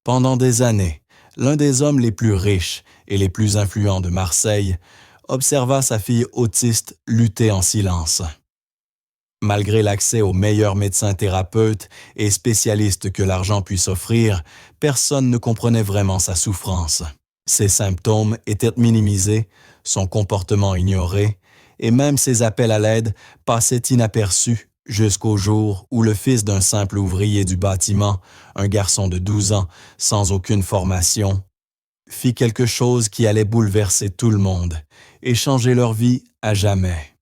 Pendant des années, l'un des hommes les plus riches et les plus influents de Marseille observa sa fille autiste lutter en silence. Malgré l'accès aux meilleurs médecins thérapeutes et spécialistes que l'argent puisse offrir, personne ne comprenait vraiment sa souffrance. Ses symptômes étaient minimisés, son comportement ignoré, et même ses appels à l'aide passaient inaperçus jusqu'au jour où le fils d'un simple ouvrier du bâtiment, un garçon de 12 ans, sans aucune formation, fit quelque chose qui allait bouleverser tout le monde et changer leur vie à jamais.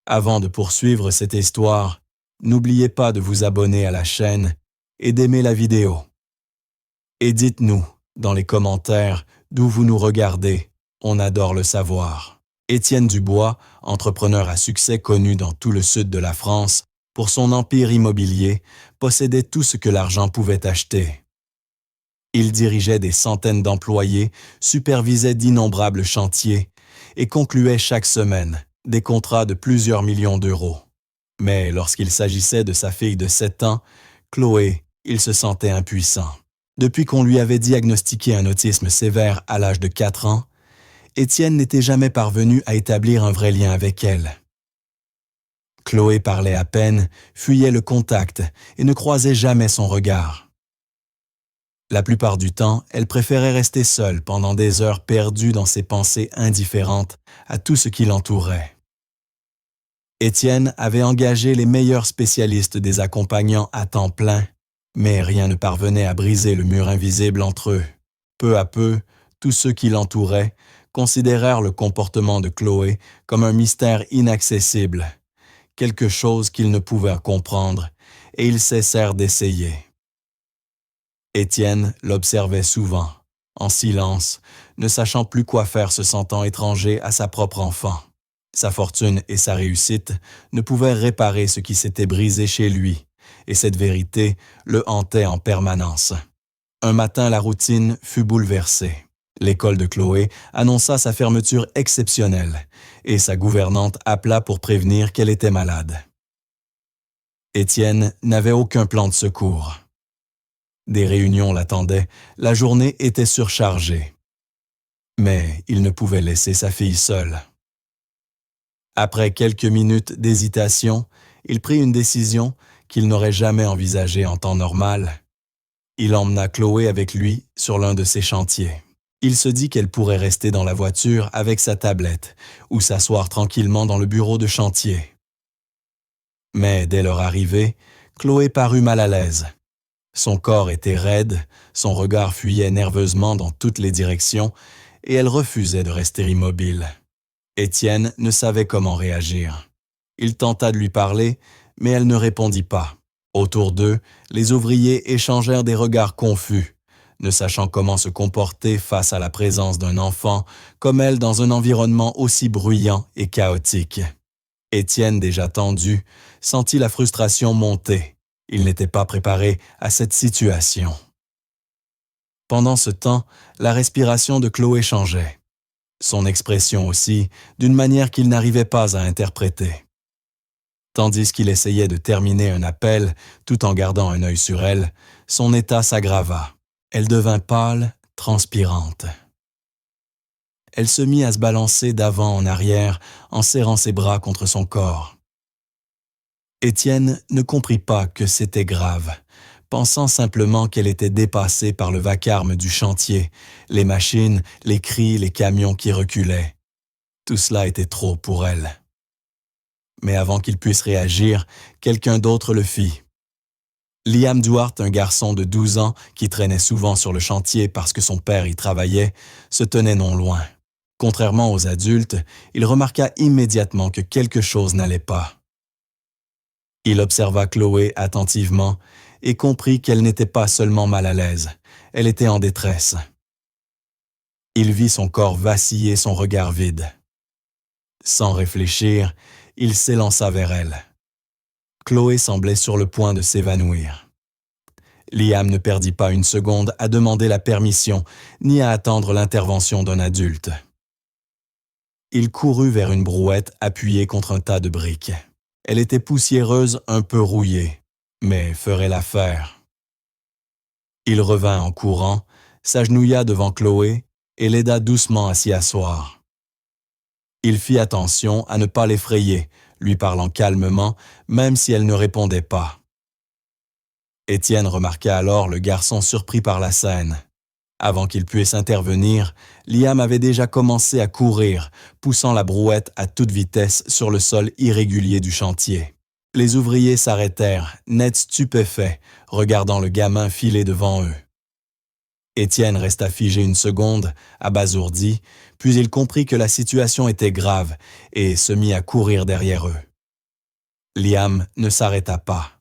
Avant de poursuivre cette histoire, n'oubliez pas de vous abonner à la chaîne et d'aimer la vidéo. Et dites-nous dans les commentaires d'où vous nous regardez, on adore le savoir. Étienne Dubois, entrepreneur à succès connu dans tout le sud de la France, pour son empire immobilier, possédait tout ce que l'argent pouvait acheter. Il dirigeait des centaines d'employés, supervisait d'innombrables chantiers et concluait chaque semaine des contrats de plusieurs millions d'euros. Mais lorsqu'il s'agissait de sa fille de 7 ans, Chloé, il se sentait impuissant. Depuis qu'on lui avait diagnostiqué un autisme sévère à l'âge de 4 ans, Étienne n'était jamais parvenu à établir un vrai lien avec elle. Chloé parlait à peine, fuyait le contact et ne croisait jamais son regard. La plupart du temps, elle préférait rester seule pendant des heures perdues dans ses pensées indifférentes à tout ce qui l'entourait. Étienne avait engagé les meilleurs spécialistes des accompagnants à temps plein, mais rien ne parvenait à briser le mur invisible entre eux. Peu à peu, tous ceux qui l'entouraient considérèrent le comportement de Chloé comme un mystère inaccessible, quelque chose qu'ils ne pouvaient comprendre, et ils cessèrent d'essayer. Étienne l'observait souvent, en silence, ne sachant plus quoi faire, se sentant étranger à sa propre enfant. Sa fortune et sa réussite ne pouvaient réparer ce qui s'était brisé chez lui, et cette vérité le hantait en permanence. Un matin, la routine fut bouleversée. L'école de Chloé annonça sa fermeture exceptionnelle, et sa gouvernante appela pour prévenir qu'elle était malade. Étienne n'avait aucun plan de secours. Des réunions l'attendaient, la journée était surchargée. Mais il ne pouvait laisser sa fille seule. Après quelques minutes d'hésitation, il prit une décision qu'il n'aurait jamais envisagée en temps normal. Il emmena Chloé avec lui sur l'un de ses chantiers. Il se dit qu'elle pourrait rester dans la voiture avec sa tablette ou s'asseoir tranquillement dans le bureau de chantier. Mais dès leur arrivée, Chloé parut mal à l'aise. Son corps était raide, son regard fuyait nerveusement dans toutes les directions et elle refusait de rester immobile. Étienne ne savait comment réagir. Il tenta de lui parler, mais elle ne répondit pas. Autour d'eux, les ouvriers échangèrent des regards confus, ne sachant comment se comporter face à la présence d'un enfant comme elle dans un environnement aussi bruyant et chaotique. Étienne, déjà tendu, sentit la frustration monter. Il n'était pas préparé à cette situation. Pendant ce temps, la respiration de Chloé changeait. Son expression aussi, d'une manière qu'il n'arrivait pas à interpréter. Tandis qu'il essayait de terminer un appel, tout en gardant un œil sur elle, son état s'aggrava. Elle devint pâle, transpirante. Elle se mit à se balancer d'avant en arrière, en serrant ses bras contre son corps. Étienne ne comprit pas que c'était grave, pensant simplement qu'elle était dépassée par le vacarme du chantier, les machines, les cris, les camions qui reculaient. Tout cela était trop pour elle. Mais avant qu'il puisse réagir, quelqu'un d'autre le fit. Liam Duarte, un garçon de 12 ans qui traînait souvent sur le chantier parce que son père y travaillait, se tenait non loin. Contrairement aux adultes, il remarqua immédiatement que quelque chose n'allait pas. Il observa Chloé attentivement et comprit qu'elle n'était pas seulement mal à l'aise, elle était en détresse. Il vit son corps vaciller, son regard vide. Sans réfléchir, il s'élança vers elle. Chloé semblait sur le point de s'évanouir. Liam ne perdit pas une seconde à demander la permission ni à attendre l'intervention d'un adulte. Il courut vers une brouette appuyée contre un tas de briques. Elle était poussiéreuse, un peu rouillée, mais ferait l'affaire. Il revint en courant, s'agenouilla devant Chloé et l'aida doucement à s'y asseoir. Il fit attention à ne pas l'effrayer, lui parlant calmement, même si elle ne répondait pas. Étienne remarqua alors le garçon surpris par la scène. Avant qu'il puisse intervenir, Liam avait déjà commencé à courir, poussant la brouette à toute vitesse sur le sol irrégulier du chantier. Les ouvriers s'arrêtèrent, net stupéfaits, regardant le gamin filer devant eux. Étienne resta figé une seconde, abasourdi, puis il comprit que la situation était grave et se mit à courir derrière eux. Liam ne s'arrêta pas.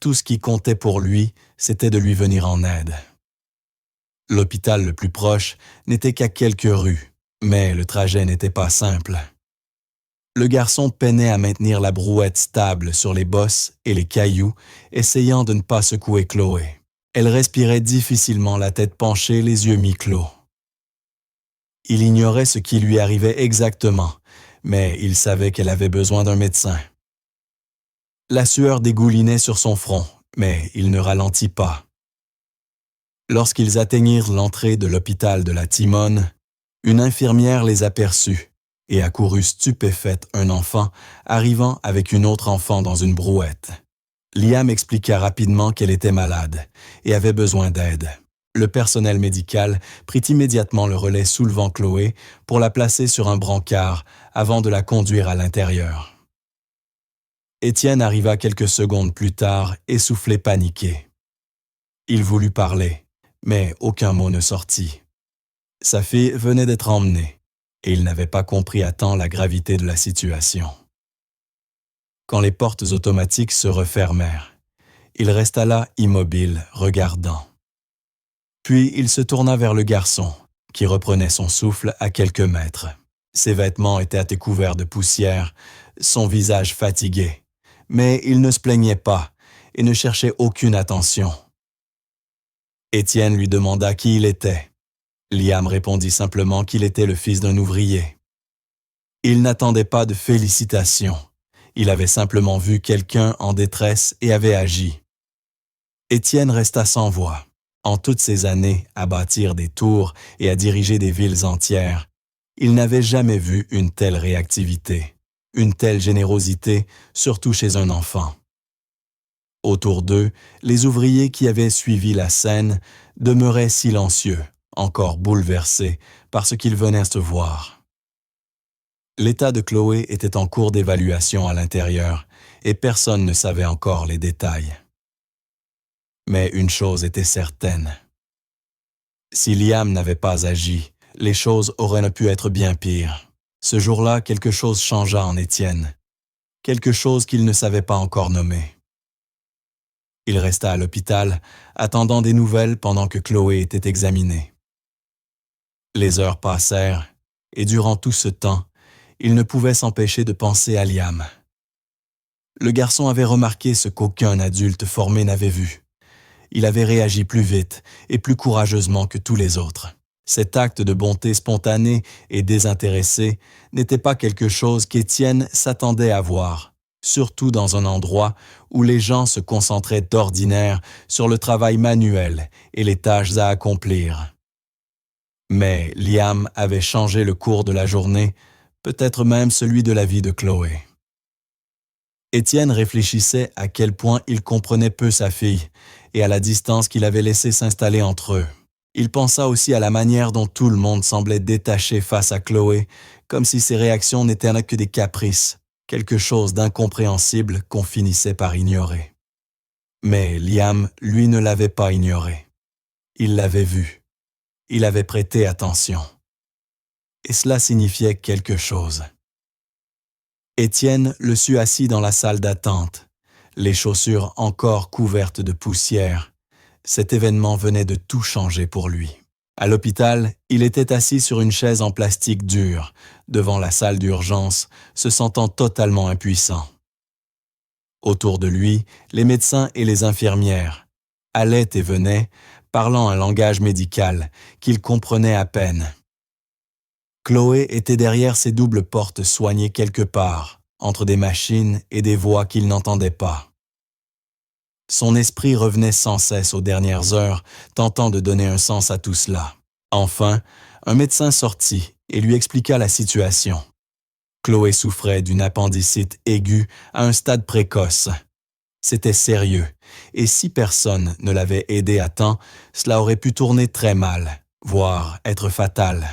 Tout ce qui comptait pour lui, c'était de lui venir en aide. L'hôpital le plus proche n'était qu'à quelques rues, mais le trajet n'était pas simple. Le garçon peinait à maintenir la brouette stable sur les bosses et les cailloux, essayant de ne pas secouer Chloé. Elle respirait difficilement, la tête penchée, les yeux mi-clos. Il ignorait ce qui lui arrivait exactement, mais il savait qu'elle avait besoin d'un médecin. La sueur dégoulinait sur son front, mais il ne ralentit pas. Lorsqu'ils atteignirent l'entrée de l'hôpital de la Timone, une infirmière les aperçut et accourut stupéfaite un enfant arrivant avec une autre enfant dans une brouette. Liam expliqua rapidement qu'elle était malade et avait besoin d'aide. Le personnel médical prit immédiatement le relais soulevant Chloé pour la placer sur un brancard avant de la conduire à l'intérieur. Étienne arriva quelques secondes plus tard, essoufflé, paniqué. Il voulut parler, mais aucun mot ne sortit. Sa fille venait d'être emmenée, et il n'avait pas compris à temps la gravité de la situation. Quand les portes automatiques se refermèrent, il resta là immobile, regardant. Puis il se tourna vers le garçon, qui reprenait son souffle à quelques mètres. Ses vêtements étaient couverts de poussière, son visage fatigué, mais il ne se plaignait pas et ne cherchait aucune attention. Étienne lui demanda qui il était. Liam répondit simplement qu'il était le fils d'un ouvrier. Il n'attendait pas de félicitations. Il avait simplement vu quelqu'un en détresse et avait agi. Étienne resta sans voix. En toutes ces années à bâtir des tours et à diriger des villes entières, il n'avait jamais vu une telle réactivité, une telle générosité, surtout chez un enfant. Autour d'eux, les ouvriers qui avaient suivi la scène demeuraient silencieux, encore bouleversés par ce qu'ils venaient de voir. L'état de Chloé était en cours d'évaluation à l'intérieur et personne ne savait encore les détails. Mais une chose était certaine. Si Liam n'avait pas agi, les choses auraient pu être bien pires. Ce jour-là, quelque chose changea en Étienne. Quelque chose qu'il ne savait pas encore nommer. Il resta à l'hôpital, attendant des nouvelles pendant que Chloé était examinée. Les heures passèrent, et durant tout ce temps, il ne pouvait s'empêcher de penser à Liam. Le garçon avait remarqué ce qu'aucun adulte formé n'avait vu. Il avait réagi plus vite et plus courageusement que tous les autres. Cet acte de bonté spontanée et désintéressée n'était pas quelque chose qu'Étienne s'attendait à voir, surtout dans un endroit où les gens se concentraient d'ordinaire sur le travail manuel et les tâches à accomplir. Mais Liam avait changé le cours de la journée, peut-être même celui de la vie de Chloé. Étienne réfléchissait à quel point il comprenait peu sa fille et à la distance qu'il avait laissé s'installer entre eux. Il pensa aussi à la manière dont tout le monde semblait détaché face à Chloé, comme si ses réactions n'étaient que des caprices, quelque chose d'incompréhensible qu'on finissait par ignorer. Mais Liam, lui, ne l'avait pas ignoré. Il l'avait vu. Il avait prêté attention. Et cela signifiait quelque chose. Étienne le sut assis dans la salle d'attente, les chaussures encore couvertes de poussière. Cet événement venait de tout changer pour lui. À l'hôpital, il était assis sur une chaise en plastique dur, devant la salle d'urgence, se sentant totalement impuissant. Autour de lui, les médecins et les infirmières allaient et venaient, parlant un langage médical qu'il comprenait à peine. Chloé était derrière ces doubles portes soignées quelque part, entre des machines et des voix qu'il n'entendait pas. Son esprit revenait sans cesse aux dernières heures, tentant de donner un sens à tout cela. Enfin, un médecin sortit et lui expliqua la situation. Chloé souffrait d'une appendicite aiguë à un stade précoce. C'était sérieux, et si personne ne l'avait aidé à temps, cela aurait pu tourner très mal, voire être fatal.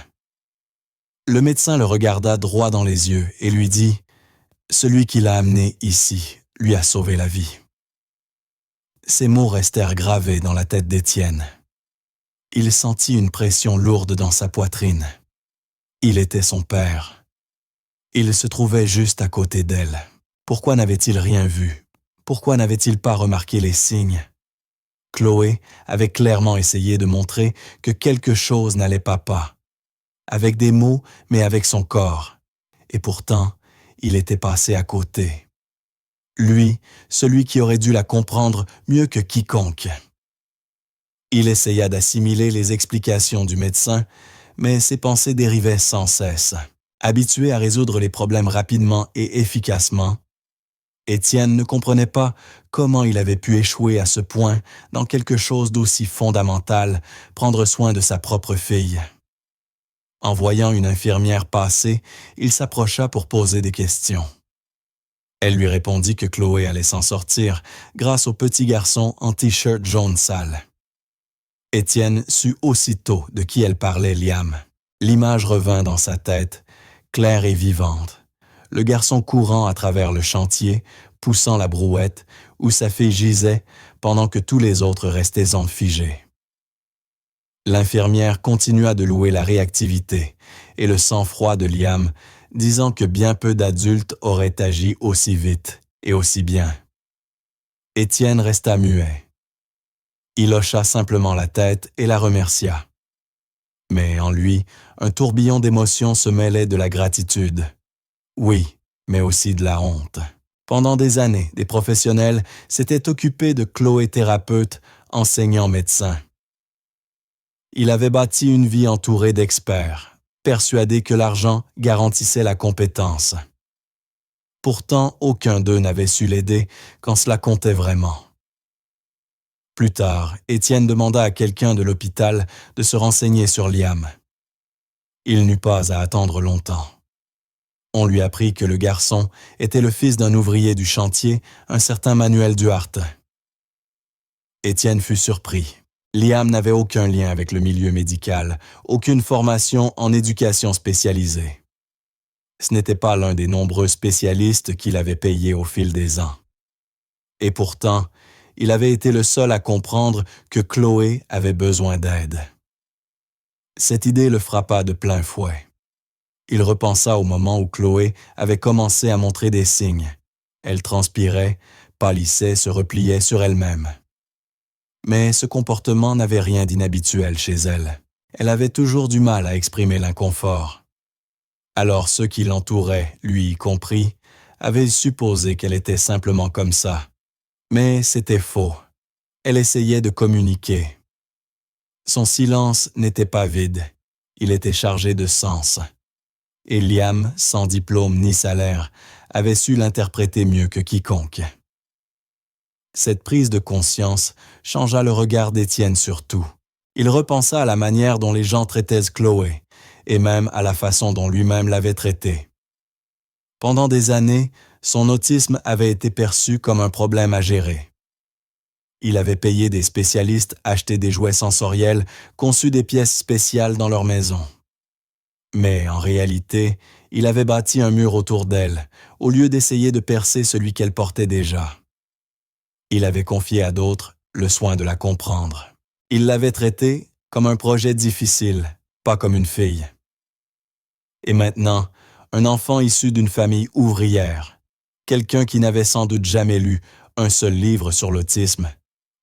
Le médecin le regarda droit dans les yeux et lui dit « Celui qui l'a amené ici lui a sauvé la vie. » Ces mots restèrent gravés dans la tête d'Étienne. Il sentit une pression lourde dans sa poitrine. Il était son père. Il se trouvait juste à côté d'elle. Pourquoi n'avait-il rien vu? Pourquoi n'avait-il pas remarqué les signes? Chloé avait clairement essayé de montrer que quelque chose n'allait pas. Avec des mots, mais avec son corps. Et pourtant, il était passé à côté. Lui, celui qui aurait dû la comprendre mieux que quiconque. Il essaya d'assimiler les explications du médecin, mais ses pensées dérivaient sans cesse. Habitué à résoudre les problèmes rapidement et efficacement, Étienne ne comprenait pas comment il avait pu échouer à ce point dans quelque chose d'aussi fondamental, prendre soin de sa propre fille. En voyant une infirmière passer, il s'approcha pour poser des questions. Elle lui répondit que Chloé allait s'en sortir grâce au petit garçon en t-shirt jaune sale. Étienne sut aussitôt de qui elle parlait, Liam. L'image revint dans sa tête, claire et vivante. Le garçon courant à travers le chantier, poussant la brouette, où sa fille gisait pendant que tous les autres restaient figés. L'infirmière continua de louer la réactivité et le sang-froid de Liam, disant que bien peu d'adultes auraient agi aussi vite et aussi bien. Étienne resta muet. Il hocha simplement la tête et la remercia. Mais en lui, un tourbillon d'émotions se mêlait de la gratitude. Oui, mais aussi de la honte. Pendant des années, des professionnels s'étaient occupés de Chloé thérapeute, enseignant médecin. Il avait bâti une vie entourée d'experts, persuadé que l'argent garantissait la compétence. Pourtant, aucun d'eux n'avait su l'aider quand cela comptait vraiment. Plus tard, Étienne demanda à quelqu'un de l'hôpital de se renseigner sur Liam. Il n'eut pas à attendre longtemps. On lui apprit que le garçon était le fils d'un ouvrier du chantier, un certain Manuel Duarte. Étienne fut surpris. Liam n'avait aucun lien avec le milieu médical, aucune formation en éducation spécialisée. Ce n'était pas l'un des nombreux spécialistes qu'il avait payés au fil des ans. Et pourtant, il avait été le seul à comprendre que Chloé avait besoin d'aide. Cette idée le frappa de plein fouet. Il repensa au moment où Chloé avait commencé à montrer des signes. Elle transpirait, pâlissait, se repliait sur elle-même. Mais ce comportement n'avait rien d'inhabituel chez elle. Elle avait toujours du mal à exprimer l'inconfort. Alors ceux qui l'entouraient, lui y compris, avaient supposé qu'elle était simplement comme ça. Mais c'était faux. Elle essayait de communiquer. Son silence n'était pas vide. Il était chargé de sens. Et Liam, sans diplôme ni salaire, avait su l'interpréter mieux que quiconque. Cette prise de conscience changea le regard d'Étienne sur tout. Il repensa à la manière dont les gens traitaient Chloé, et même à la façon dont lui-même l'avait traitée. Pendant des années, son autisme avait été perçu comme un problème à gérer. Il avait payé des spécialistes acheter des jouets sensoriels, conçu des pièces spéciales dans leur maison. Mais en réalité, il avait bâti un mur autour d'elle, au lieu d'essayer de percer celui qu'elle portait déjà. Il avait confié à d'autres le soin de la comprendre. Il l'avait traitée comme un projet difficile, pas comme une fille. Et maintenant, un enfant issu d'une famille ouvrière, quelqu'un qui n'avait sans doute jamais lu un seul livre sur l'autisme,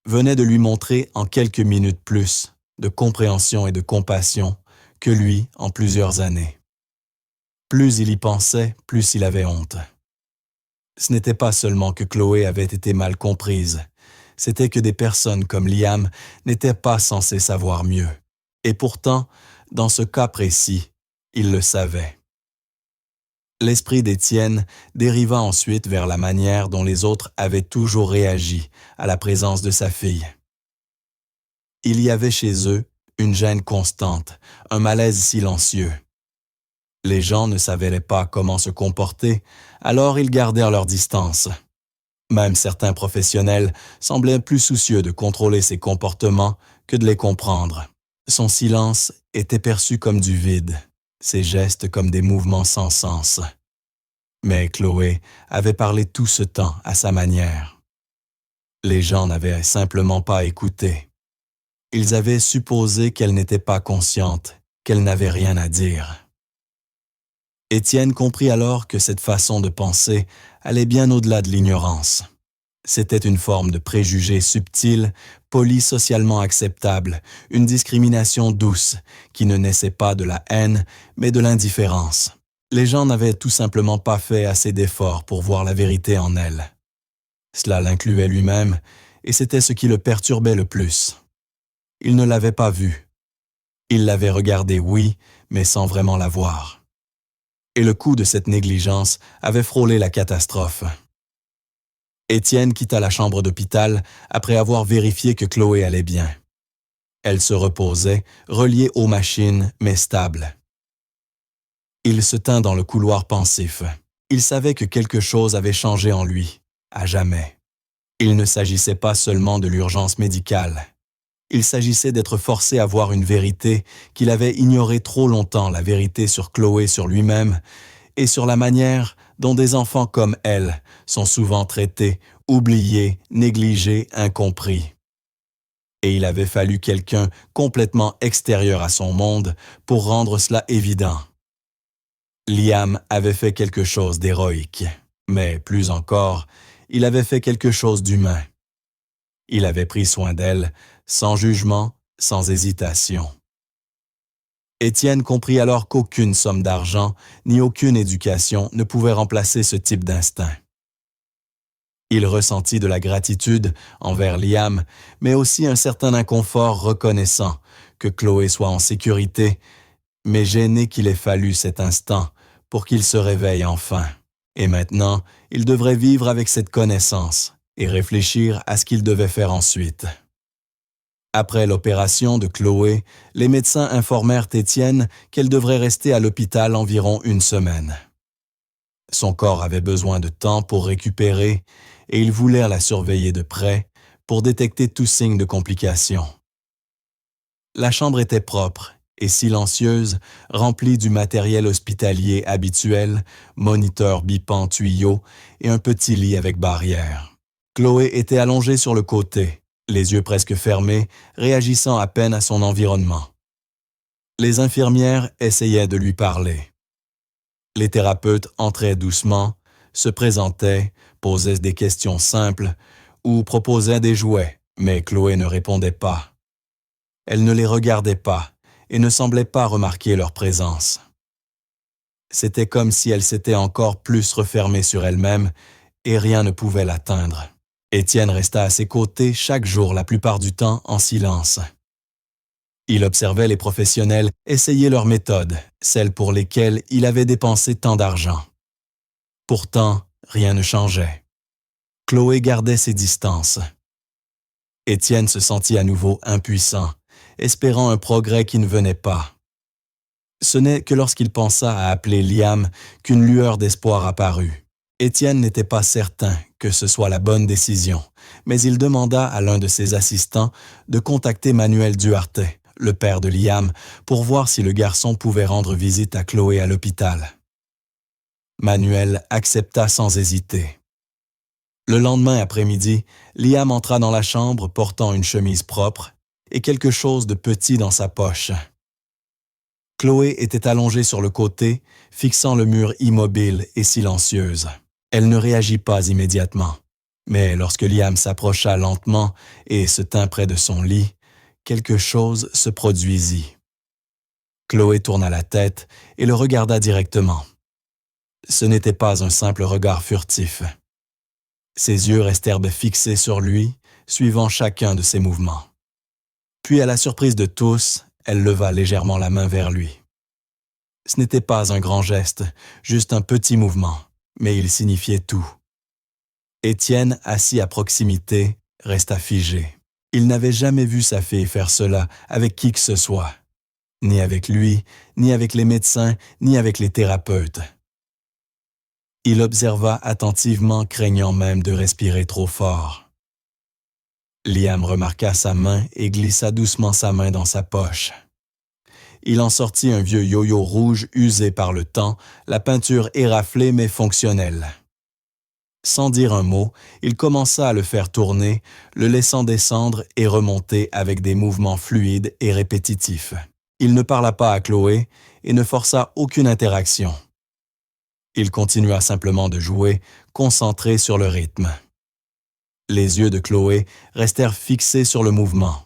venait de lui montrer en quelques minutes plus de compréhension et de compassion que lui en plusieurs années. Plus il y pensait, plus il avait honte. Ce n'était pas seulement que Chloé avait été mal comprise, c'était que des personnes comme Liam n'étaient pas censées savoir mieux. Et pourtant, dans ce cas précis, il le savait. L'esprit d'Étienne dériva ensuite vers la manière dont les autres avaient toujours réagi à la présence de sa fille. Il y avait chez eux une gêne constante, un malaise silencieux. Les gens ne savaient pas comment se comporter, alors ils gardèrent leur distance. Même certains professionnels semblaient plus soucieux de contrôler ses comportements que de les comprendre. Son silence était perçu comme du vide, ses gestes comme des mouvements sans sens. Mais Chloé avait parlé tout ce temps à sa manière. Les gens n'avaient simplement pas écouté. Ils avaient supposé qu'elle n'était pas consciente, qu'elle n'avait rien à dire. Étienne comprit alors que cette façon de penser allait bien au-delà de l'ignorance. C'était une forme de préjugé subtil, poli socialement acceptable, une discrimination douce, qui ne naissait pas de la haine, mais de l'indifférence. Les gens n'avaient tout simplement pas fait assez d'efforts pour voir la vérité en elle. Cela l'incluait lui-même, et c'était ce qui le perturbait le plus. Il ne l'avait pas vue. Il l'avait regardée, oui, mais sans vraiment la voir. Et le coup de cette négligence avait frôlé la catastrophe. Étienne quitta la chambre d'hôpital après avoir vérifié que Chloé allait bien. Elle se reposait, reliée aux machines, mais stable. Il se tint dans le couloir pensif. Il savait que quelque chose avait changé en lui, à jamais. Il ne s'agissait pas seulement de l'urgence médicale. Il s'agissait d'être forcé à voir une vérité qu'il avait ignorée trop longtemps, la vérité sur Chloé, sur lui-même, et sur la manière dont des enfants comme elle sont souvent traités, oubliés, négligés, incompris. Et il avait fallu quelqu'un complètement extérieur à son monde pour rendre cela évident. Liam avait fait quelque chose d'héroïque, mais plus encore, il avait fait quelque chose d'humain. Il avait pris soin d'elle, sans jugement, sans hésitation. Étienne comprit alors qu'aucune somme d'argent ni aucune éducation ne pouvait remplacer ce type d'instinct. Il ressentit de la gratitude envers Liam, mais aussi un certain inconfort reconnaissant que Chloé soit en sécurité, mais gêné qu'il ait fallu cet instant pour qu'il se réveille enfin. Et maintenant, il devrait vivre avec cette connaissance et réfléchir à ce qu'il devait faire ensuite. Après l'opération de Chloé, les médecins informèrent Étienne qu'elle devrait rester à l'hôpital environ une semaine. Son corps avait besoin de temps pour récupérer et ils voulèrent la surveiller de près pour détecter tout signe de complication. La chambre était propre et silencieuse, remplie du matériel hospitalier habituel, moniteur bipant tuyau et un petit lit avec barrière. Chloé était allongée sur le côté, les yeux presque fermés, réagissant à peine à son environnement. Les infirmières essayaient de lui parler. Les thérapeutes entraient doucement, se présentaient, posaient des questions simples ou proposaient des jouets, mais Chloé ne répondait pas. Elle ne les regardait pas et ne semblait pas remarquer leur présence. C'était comme si elle s'était encore plus refermée sur elle-même et rien ne pouvait l'atteindre. Étienne resta à ses côtés chaque jour la plupart du temps en silence. Il observait les professionnels essayer leurs méthodes, celles pour lesquelles il avait dépensé tant d'argent. Pourtant, rien ne changeait. Chloé gardait ses distances. Étienne se sentit à nouveau impuissant, espérant un progrès qui ne venait pas. Ce n'est que lorsqu'il pensa à appeler Liam qu'une lueur d'espoir apparut. Étienne n'était pas certain que ce soit la bonne décision, mais il demanda à l'un de ses assistants de contacter Manuel Duarte, le père de Liam, pour voir si le garçon pouvait rendre visite à Chloé à l'hôpital. Manuel accepta sans hésiter. Le lendemain après-midi, Liam entra dans la chambre portant une chemise propre et quelque chose de petit dans sa poche. Chloé était allongée sur le côté, fixant le mur immobile et silencieuse. Elle ne réagit pas immédiatement, mais lorsque Liam s'approcha lentement et se tint près de son lit, quelque chose se produisit. Chloé tourna la tête et le regarda directement. Ce n'était pas un simple regard furtif. Ses yeux restèrent fixés sur lui, suivant chacun de ses mouvements. Puis, à la surprise de tous, elle leva légèrement la main vers lui. Ce n'était pas un grand geste, juste un petit mouvement, mais il signifiait tout. Étienne, assis à proximité, resta figé. Il n'avait jamais vu sa fille faire cela avec qui que ce soit. Ni avec lui, ni avec les médecins, ni avec les thérapeutes. Il observa attentivement, craignant même de respirer trop fort. Liam remarqua sa main et glissa doucement sa main dans sa poche. Il en sortit un vieux yo-yo rouge usé par le temps, la peinture éraflée mais fonctionnelle. Sans dire un mot, il commença à le faire tourner, le laissant descendre et remonter avec des mouvements fluides et répétitifs. Il ne parla pas à Chloé et ne força aucune interaction. Il continua simplement de jouer, concentré sur le rythme. Les yeux de Chloé restèrent fixés sur le mouvement.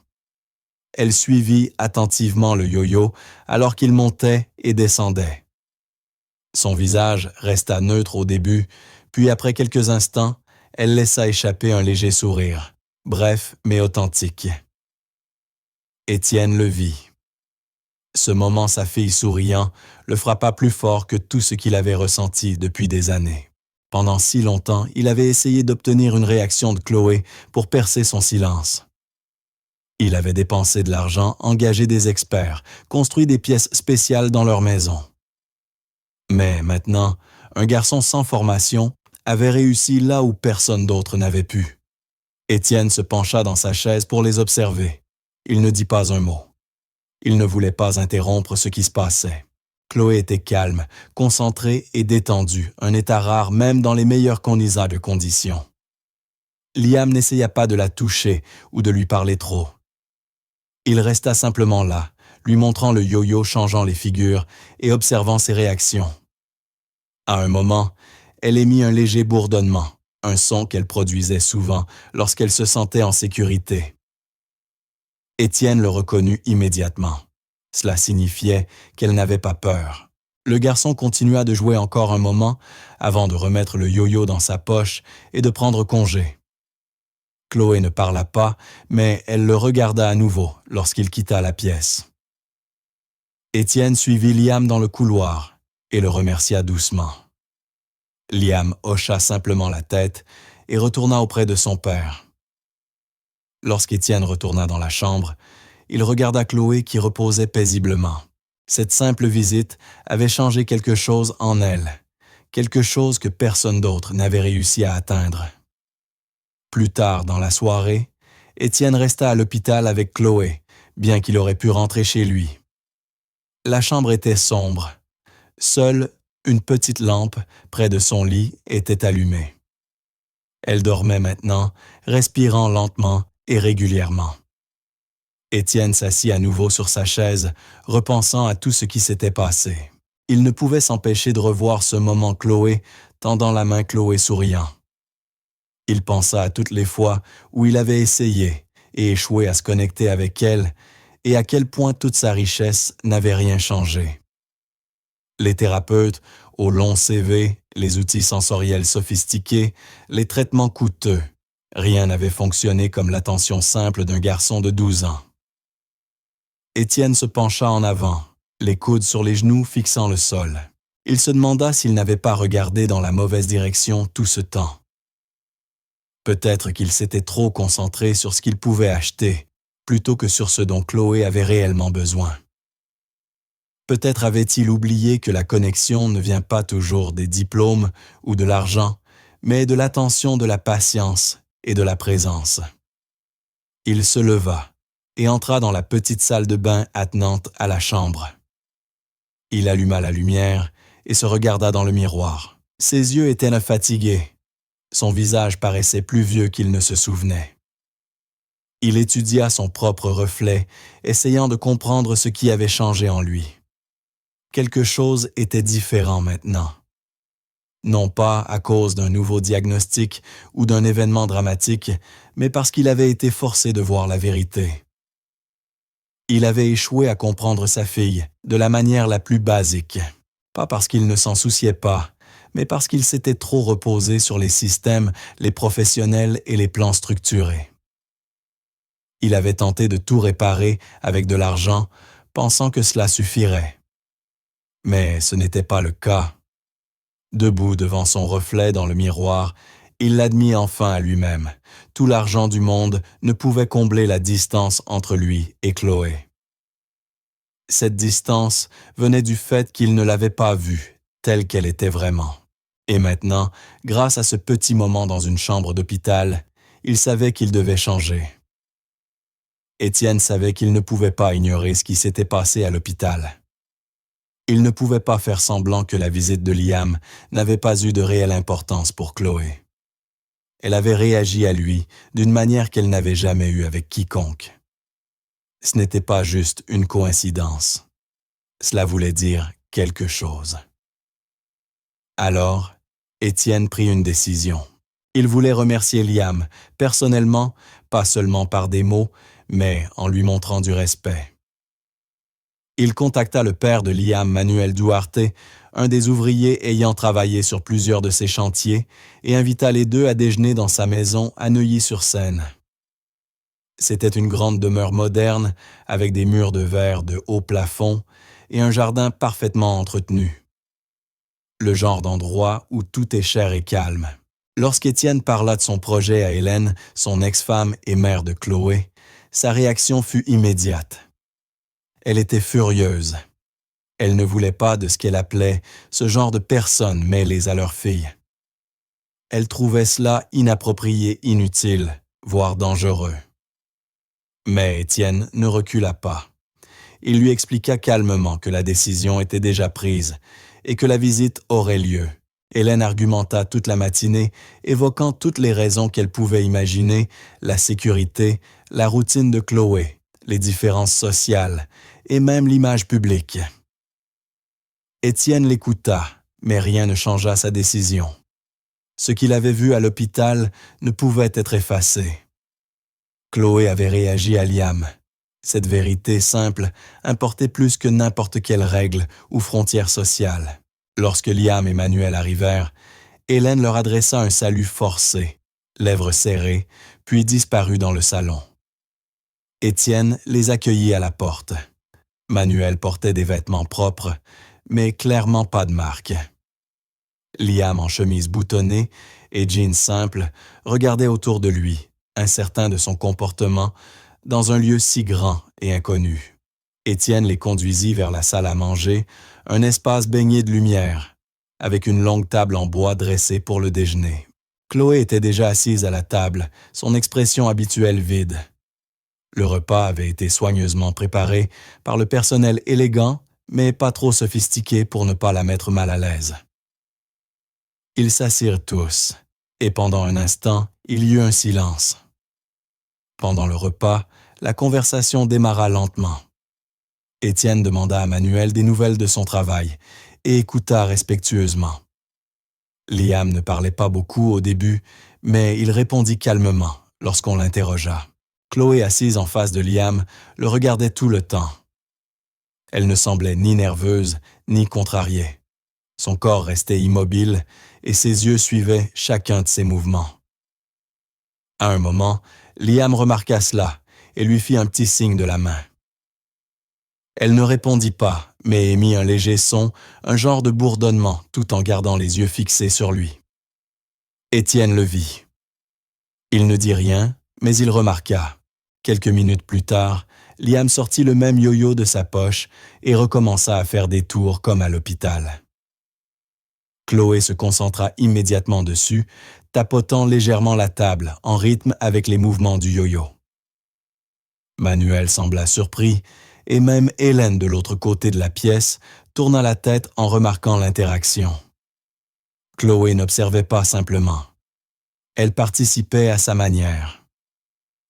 Elle suivit attentivement le yo-yo alors qu'il montait et descendait. Son visage resta neutre au début, puis après quelques instants, elle laissa échapper un léger sourire, bref mais authentique. Étienne le vit. Ce moment, sa fille souriant, le frappa plus fort que tout ce qu'il avait ressenti depuis des années. Pendant si longtemps, il avait essayé d'obtenir une réaction de Chloé pour percer son silence. Il avait dépensé de l'argent, engagé des experts, construit des pièces spéciales dans leur maison. Mais maintenant, un garçon sans formation avait réussi là où personne d'autre n'avait pu. Étienne se pencha dans sa chaise pour les observer. Il ne dit pas un mot. Il ne voulait pas interrompre ce qui se passait. Chloé était calme, concentrée et détendue, un état rare même dans les meilleures de conditions. Liam n'essaya pas de la toucher ou de lui parler trop. Il resta simplement là, lui montrant le yo-yo changeant les figures et observant ses réactions. À un moment, elle émit un léger bourdonnement, un son qu'elle produisait souvent lorsqu'elle se sentait en sécurité. Étienne le reconnut immédiatement. Cela signifiait qu'elle n'avait pas peur. Le garçon continua de jouer encore un moment avant de remettre le yo-yo dans sa poche et de prendre congé. Chloé ne parla pas, mais elle le regarda à nouveau lorsqu'il quitta la pièce. Étienne suivit Liam dans le couloir et le remercia doucement. Liam hocha simplement la tête et retourna auprès de son père. Lorsqu'Étienne retourna dans la chambre, il regarda Chloé qui reposait paisiblement. Cette simple visite avait changé quelque chose en elle, quelque chose que personne d'autre n'avait réussi à atteindre. Plus tard dans la soirée, Étienne resta à l'hôpital avec Chloé, bien qu'il aurait pu rentrer chez lui. La chambre était sombre. Seule une petite lampe près de son lit était allumée. Elle dormait maintenant, respirant lentement et régulièrement. Étienne s'assit à nouveau sur sa chaise, repensant à tout ce qui s'était passé. Il ne pouvait s'empêcher de revoir ce moment Chloé, tendant la main Chloé souriant. Il pensa à toutes les fois où il avait essayé et échoué à se connecter avec elle et à quel point toute sa richesse n'avait rien changé. Les thérapeutes, aux longs CV, les outils sensoriels sophistiqués, les traitements coûteux, rien n'avait fonctionné comme l'attention simple d'un garçon de 12 ans. Étienne se pencha en avant, les coudes sur les genoux fixant le sol. Il se demanda s'il n'avait pas regardé dans la mauvaise direction tout ce temps. Peut-être qu'il s'était trop concentré sur ce qu'il pouvait acheter, plutôt que sur ce dont Chloé avait réellement besoin. Peut-être avait-il oublié que la connexion ne vient pas toujours des diplômes ou de l'argent, mais de l'attention, de la patience et de la présence. Il se leva et entra dans la petite salle de bain attenante à la chambre. Il alluma la lumière et se regarda dans le miroir. Ses yeux étaient fatigués. Son visage paraissait plus vieux qu'il ne se souvenait. Il étudia son propre reflet, essayant de comprendre ce qui avait changé en lui. Quelque chose était différent maintenant. Non pas à cause d'un nouveau diagnostic ou d'un événement dramatique, mais parce qu'il avait été forcé de voir la vérité. Il avait échoué à comprendre sa fille de la manière la plus basique. Pas parce qu'il ne s'en souciait pas, mais parce qu'il s'était trop reposé sur les systèmes, les professionnels et les plans structurés. Il avait tenté de tout réparer avec de l'argent, pensant que cela suffirait. Mais ce n'était pas le cas. Debout devant son reflet dans le miroir, il l'admit enfin à lui-même. Tout l'argent du monde ne pouvait combler la distance entre lui et Chloé. Cette distance venait du fait qu'il ne l'avait pas vue, telle qu'elle était vraiment. Et maintenant, grâce à ce petit moment dans une chambre d'hôpital, il savait qu'il devait changer. Étienne savait qu'il ne pouvait pas ignorer ce qui s'était passé à l'hôpital. Il ne pouvait pas faire semblant que la visite de Liam n'avait pas eu de réelle importance pour Chloé. Elle avait réagi à lui d'une manière qu'elle n'avait jamais eue avec quiconque. Ce n'était pas juste une coïncidence. Cela voulait dire quelque chose. Alors, Étienne prit une décision. Il voulait remercier Liam, personnellement, pas seulement par des mots, mais en lui montrant du respect. Il contacta le père de Liam, Manuel Duarte, un des ouvriers ayant travaillé sur plusieurs de ses chantiers, et invita les deux à déjeuner dans sa maison à Neuilly-sur-Seine. C'était une grande demeure moderne, avec des murs de verre de haut plafond et un jardin parfaitement entretenu. Le genre d'endroit où tout est cher et calme. Lorsqu'Étienne parla de son projet à Hélène, son ex-femme et mère de Chloé, sa réaction fut immédiate. Elle était furieuse. Elle ne voulait pas de ce qu'elle appelait ce genre de personnes mêlées à leur fille. Elle trouvait cela inapproprié, inutile, voire dangereux. Mais Étienne ne recula pas. Il lui expliqua calmement que la décision était déjà prise et que la visite aurait lieu. Hélène argumenta toute la matinée, évoquant toutes les raisons qu'elle pouvait imaginer, la sécurité, la routine de Chloé, les différences sociales et même l'image publique. Étienne l'écouta, mais rien ne changea sa décision. Ce qu'il avait vu à l'hôpital ne pouvait être effacé. Chloé avait réagi à Liam. Cette vérité simple importait plus que n'importe quelle règle ou frontière sociale. Lorsque Liam et Manuel arrivèrent, Hélène leur adressa un salut forcé, lèvres serrées, puis disparut dans le salon. Étienne les accueillit à la porte. Manuel portait des vêtements propres, mais clairement pas de marque. Liam, en chemise boutonnée et jeans simples, regardait autour de lui, incertain de son comportement, dans un lieu si grand et inconnu. Étienne les conduisit vers la salle à manger, un espace baigné de lumière, avec une longue table en bois dressée pour le déjeuner. Chloé était déjà assise à la table, son expression habituelle vide. Le repas avait été soigneusement préparé par le personnel élégant, mais pas trop sophistiqué pour ne pas la mettre mal à l'aise. Ils s'assirent tous, et pendant un instant, il y eut un silence. Pendant le repas, la conversation démarra lentement. Étienne demanda à Manuel des nouvelles de son travail et écouta respectueusement. Liam ne parlait pas beaucoup au début, mais il répondit calmement lorsqu'on l'interrogea. Chloé, assise en face de Liam, le regardait tout le temps. Elle ne semblait ni nerveuse, ni contrariée. Son corps restait immobile et ses yeux suivaient chacun de ses mouvements. À un moment, Liam remarqua cela et lui fit un petit signe de la main. Elle ne répondit pas, mais émit un léger son, un genre de bourdonnement, tout en gardant les yeux fixés sur lui. Étienne le vit. Il ne dit rien, mais il remarqua. Quelques minutes plus tard, Liam sortit le même yo-yo de sa poche et recommença à faire des tours comme à l'hôpital. Chloé se concentra immédiatement dessus, tapotant légèrement la table en rythme avec les mouvements du yo-yo. Manuel sembla surpris, et même Hélène de l'autre côté de la pièce tourna la tête en remarquant l'interaction. Chloé n'observait pas simplement. Elle participait à sa manière.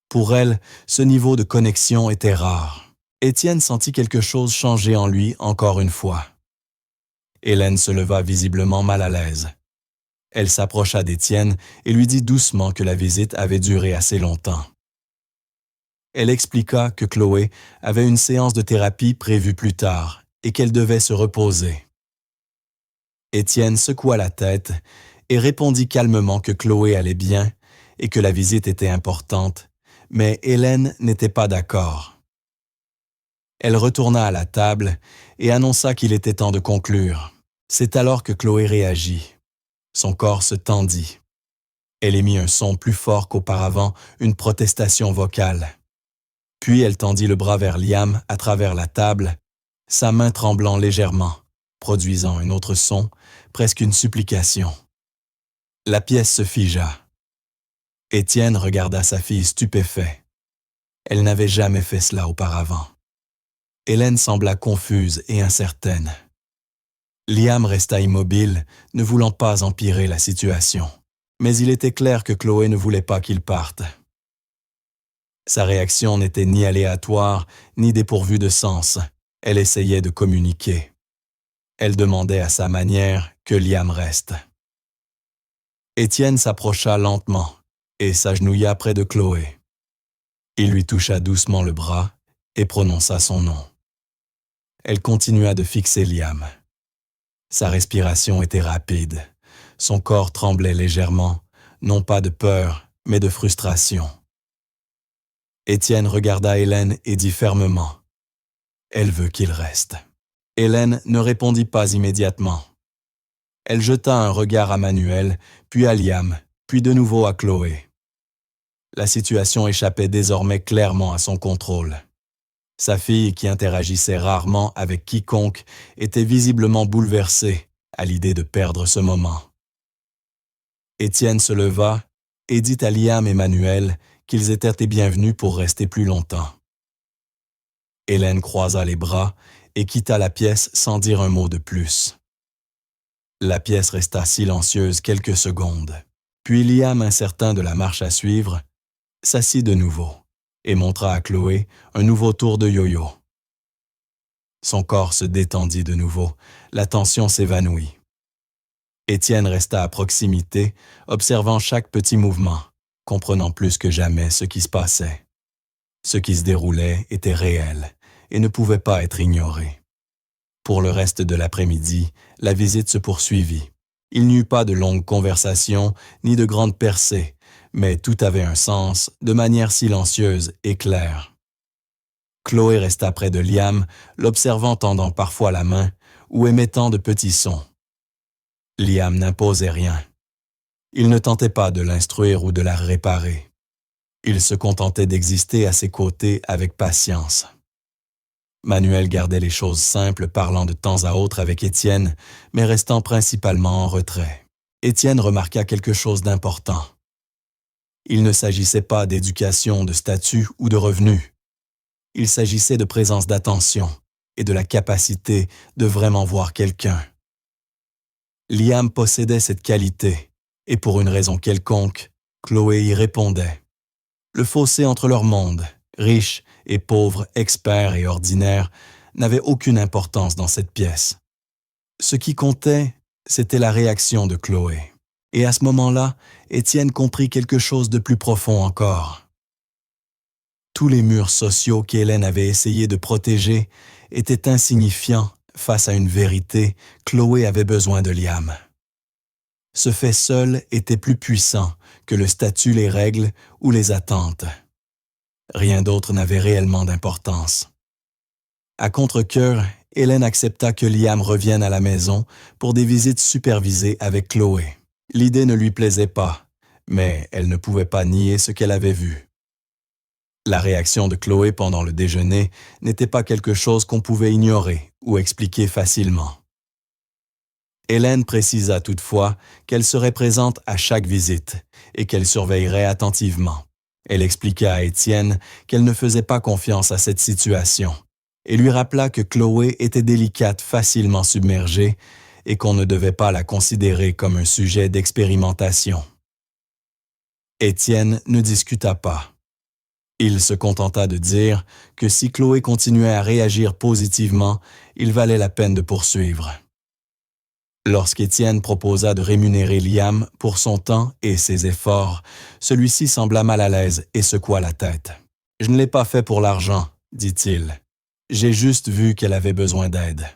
Pour elle, ce niveau de connexion était rare. Étienne sentit quelque chose changer en lui encore une fois. Hélène se leva visiblement mal à l'aise. Elle s'approcha d'Étienne et lui dit doucement que la visite avait duré assez longtemps. Elle expliqua que Chloé avait une séance de thérapie prévue plus tard et qu'elle devait se reposer. Étienne secoua la tête et répondit calmement que Chloé allait bien et que la visite était importante, mais Hélène n'était pas d'accord. Elle retourna à la table et annonça qu'il était temps de conclure. C'est alors que Chloé réagit. Son corps se tendit. Elle émit un son plus fort qu'auparavant, une protestation vocale. Puis elle tendit le bras vers Liam à travers la table, sa main tremblant légèrement, produisant un autre son, presque une supplication. La pièce se figea. Étienne regarda sa fille stupéfait. Elle n'avait jamais fait cela auparavant. Hélène sembla confuse et incertaine. Liam resta immobile, ne voulant pas empirer la situation. Mais il était clair que Chloé ne voulait pas qu'il parte. Sa réaction n'était ni aléatoire, ni dépourvue de sens. Elle essayait de communiquer. Elle demandait à sa manière que Liam reste. Étienne s'approcha lentement et s'agenouilla près de Chloé. Il lui toucha doucement le bras et prononça son nom. Elle continua de fixer Liam. Sa respiration était rapide. Son corps tremblait légèrement, non pas de peur, mais de frustration. Étienne regarda Hélène et dit fermement « Elle veut qu'il reste ». Hélène ne répondit pas immédiatement. Elle jeta un regard à Manuel, puis à Liam, puis de nouveau à Chloé. La situation échappait désormais clairement à son contrôle. Sa fille, qui interagissait rarement avec quiconque, était visiblement bouleversée à l'idée de perdre ce moment. Étienne se leva et dit à Liam et Manuel qu'ils étaient les bienvenus pour rester plus longtemps. Hélène croisa les bras et quitta la pièce sans dire un mot de plus. La pièce resta silencieuse quelques secondes. Puis Liam, incertain de la marche à suivre, s'assit de nouveau et montra à Chloé un nouveau tour de yo-yo. Son corps se détendit de nouveau, la tension s'évanouit. Étienne resta à proximité, observant chaque petit mouvement, comprenant plus que jamais ce qui se passait. Ce qui se déroulait était réel et ne pouvait pas être ignoré. Pour le reste de l'après-midi, la visite se poursuivit. Il n'y eut pas de longues conversations ni de grandes percées, mais tout avait un sens, de manière silencieuse et claire. Chloé resta près de Liam, l'observant tendant parfois la main ou émettant de petits sons. Liam n'imposait rien. Il ne tentait pas de l'instruire ou de la réparer. Il se contentait d'exister à ses côtés avec patience. Manuel gardait les choses simples, parlant de temps à autre avec Étienne, mais restant principalement en retrait. Étienne remarqua quelque chose d'important. Il ne s'agissait pas d'éducation, de statut ou de revenus. Il s'agissait de présence d'attention et de la capacité de vraiment voir quelqu'un. Liam possédait cette qualité, et pour une raison quelconque, Chloé y répondait. Le fossé entre leurs mondes, riches et pauvres, experts et ordinaires, n'avait aucune importance dans cette pièce. Ce qui comptait, c'était la réaction de Chloé. Et à ce moment-là, Étienne comprit quelque chose de plus profond encore. Tous les murs sociaux qu'Hélène avait essayé de protéger étaient insignifiants face à une vérité. Chloé avait besoin de Liam. Ce fait seul était plus puissant que le statut, les règles ou les attentes. Rien d'autre n'avait réellement d'importance. À contre-cœur, Hélène accepta que Liam revienne à la maison pour des visites supervisées avec Chloé. L'idée ne lui plaisait pas, mais elle ne pouvait pas nier ce qu'elle avait vu. La réaction de Chloé pendant le déjeuner n'était pas quelque chose qu'on pouvait ignorer ou expliquer facilement. Hélène précisa toutefois qu'elle serait présente à chaque visite et qu'elle surveillerait attentivement. Elle expliqua à Étienne qu'elle ne faisait pas confiance à cette situation et lui rappela que Chloé était délicate, facilement submergée et qu'on ne devait pas la considérer comme un sujet d'expérimentation. Étienne ne discuta pas. Il se contenta de dire que si Chloé continuait à réagir positivement, il valait la peine de poursuivre. Lorsqu'Étienne proposa de rémunérer Liam pour son temps et ses efforts, celui-ci sembla mal à l'aise et secoua la tête. « Je ne l'ai pas fait pour l'argent, dit-il. J'ai juste vu qu'elle avait besoin d'aide. »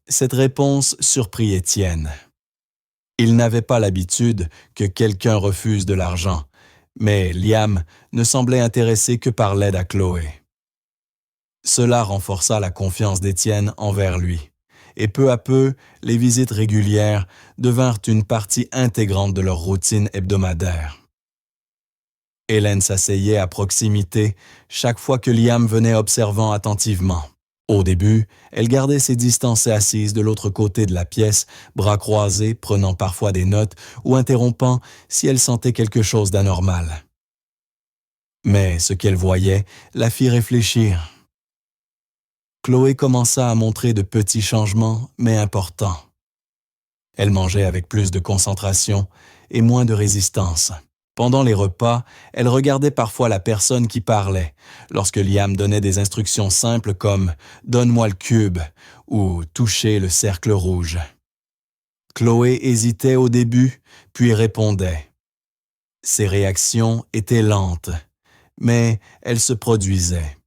Cette réponse surprit Étienne. Il n'avait pas l'habitude que quelqu'un refuse de l'argent, mais Liam ne semblait intéressé que par l'aide à Chloé. Cela renforça la confiance d'Étienne envers lui, et peu à peu, les visites régulières devinrent une partie intégrante de leur routine hebdomadaire. Hélène s'asseyait à proximité chaque fois que Liam venait observant attentivement. Au début, elle gardait ses distances et assise de l'autre côté de la pièce, bras croisés, prenant parfois des notes ou interrompant si elle sentait quelque chose d'anormal. Mais ce qu'elle voyait la fit réfléchir. Chloé commença à montrer de petits changements, mais importants. Elle mangeait avec plus de concentration et moins de résistance. Pendant les repas, elle regardait parfois la personne qui parlait, lorsque Liam donnait des instructions simples comme « Donne-moi le cube » ou « Touchez le cercle rouge ». Chloé hésitait au début, puis répondait. Ses réactions étaient lentes, mais elles se produisaient.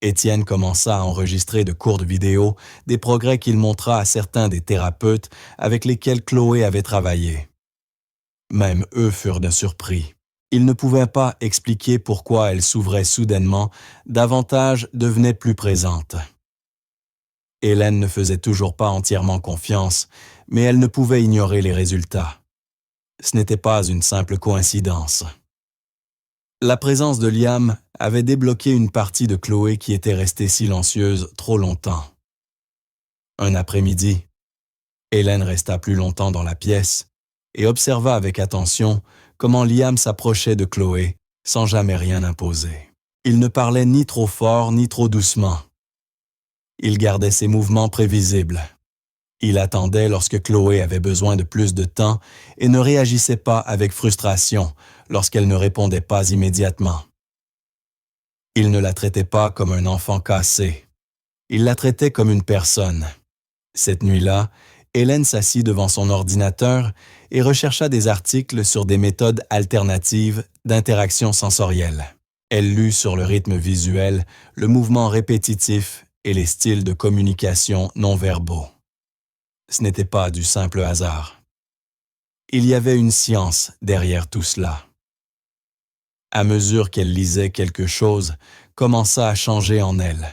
Étienne commença à enregistrer de courtes vidéos des progrès qu'il montra à certains des thérapeutes avec lesquels Chloé avait travaillé. Même eux furent surpris. Ils ne pouvaient pas expliquer pourquoi elle s'ouvrait soudainement, davantage devenait plus présente. Hélène ne faisait toujours pas entièrement confiance, mais elle ne pouvait ignorer les résultats. Ce n'était pas une simple coïncidence. La présence de Liam avait débloqué une partie de Chloé qui était restée silencieuse trop longtemps. Un après-midi, Hélène resta plus longtemps dans la pièce et observa avec attention comment Liam s'approchait de Chloé sans jamais rien imposer. Il ne parlait ni trop fort ni trop doucement. Il gardait ses mouvements prévisibles. Il attendait lorsque Chloé avait besoin de plus de temps et ne réagissait pas avec frustration lorsqu'elle ne répondait pas immédiatement. Il ne la traitait pas comme un enfant cassé. Il la traitait comme une personne. Cette nuit-là, Hélène s'assit devant son ordinateur et rechercha des articles sur des méthodes alternatives d'interaction sensorielle. Elle lut sur le rythme visuel, le mouvement répétitif et les styles de communication non-verbaux. Ce n'était pas du simple hasard. Il y avait une science derrière tout cela. À mesure qu'elle lisait quelque chose, commença à changer en elle.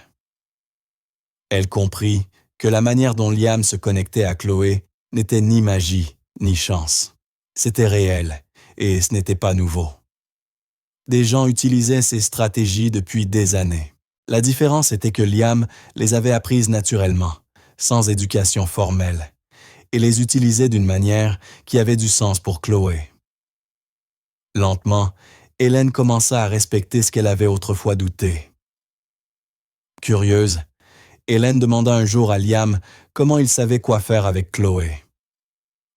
Elle comprit que la manière dont Liam se connectait à Chloé n'était ni magie, ni chance. C'était réel, et ce n'était pas nouveau. Des gens utilisaient ces stratégies depuis des années. La différence était que Liam les avait apprises naturellement, sans éducation formelle, et les utilisait d'une manière qui avait du sens pour Chloé. Lentement, Hélène commença à respecter ce qu'elle avait autrefois douté. Curieuse, Hélène demanda un jour à Liam comment il savait quoi faire avec Chloé.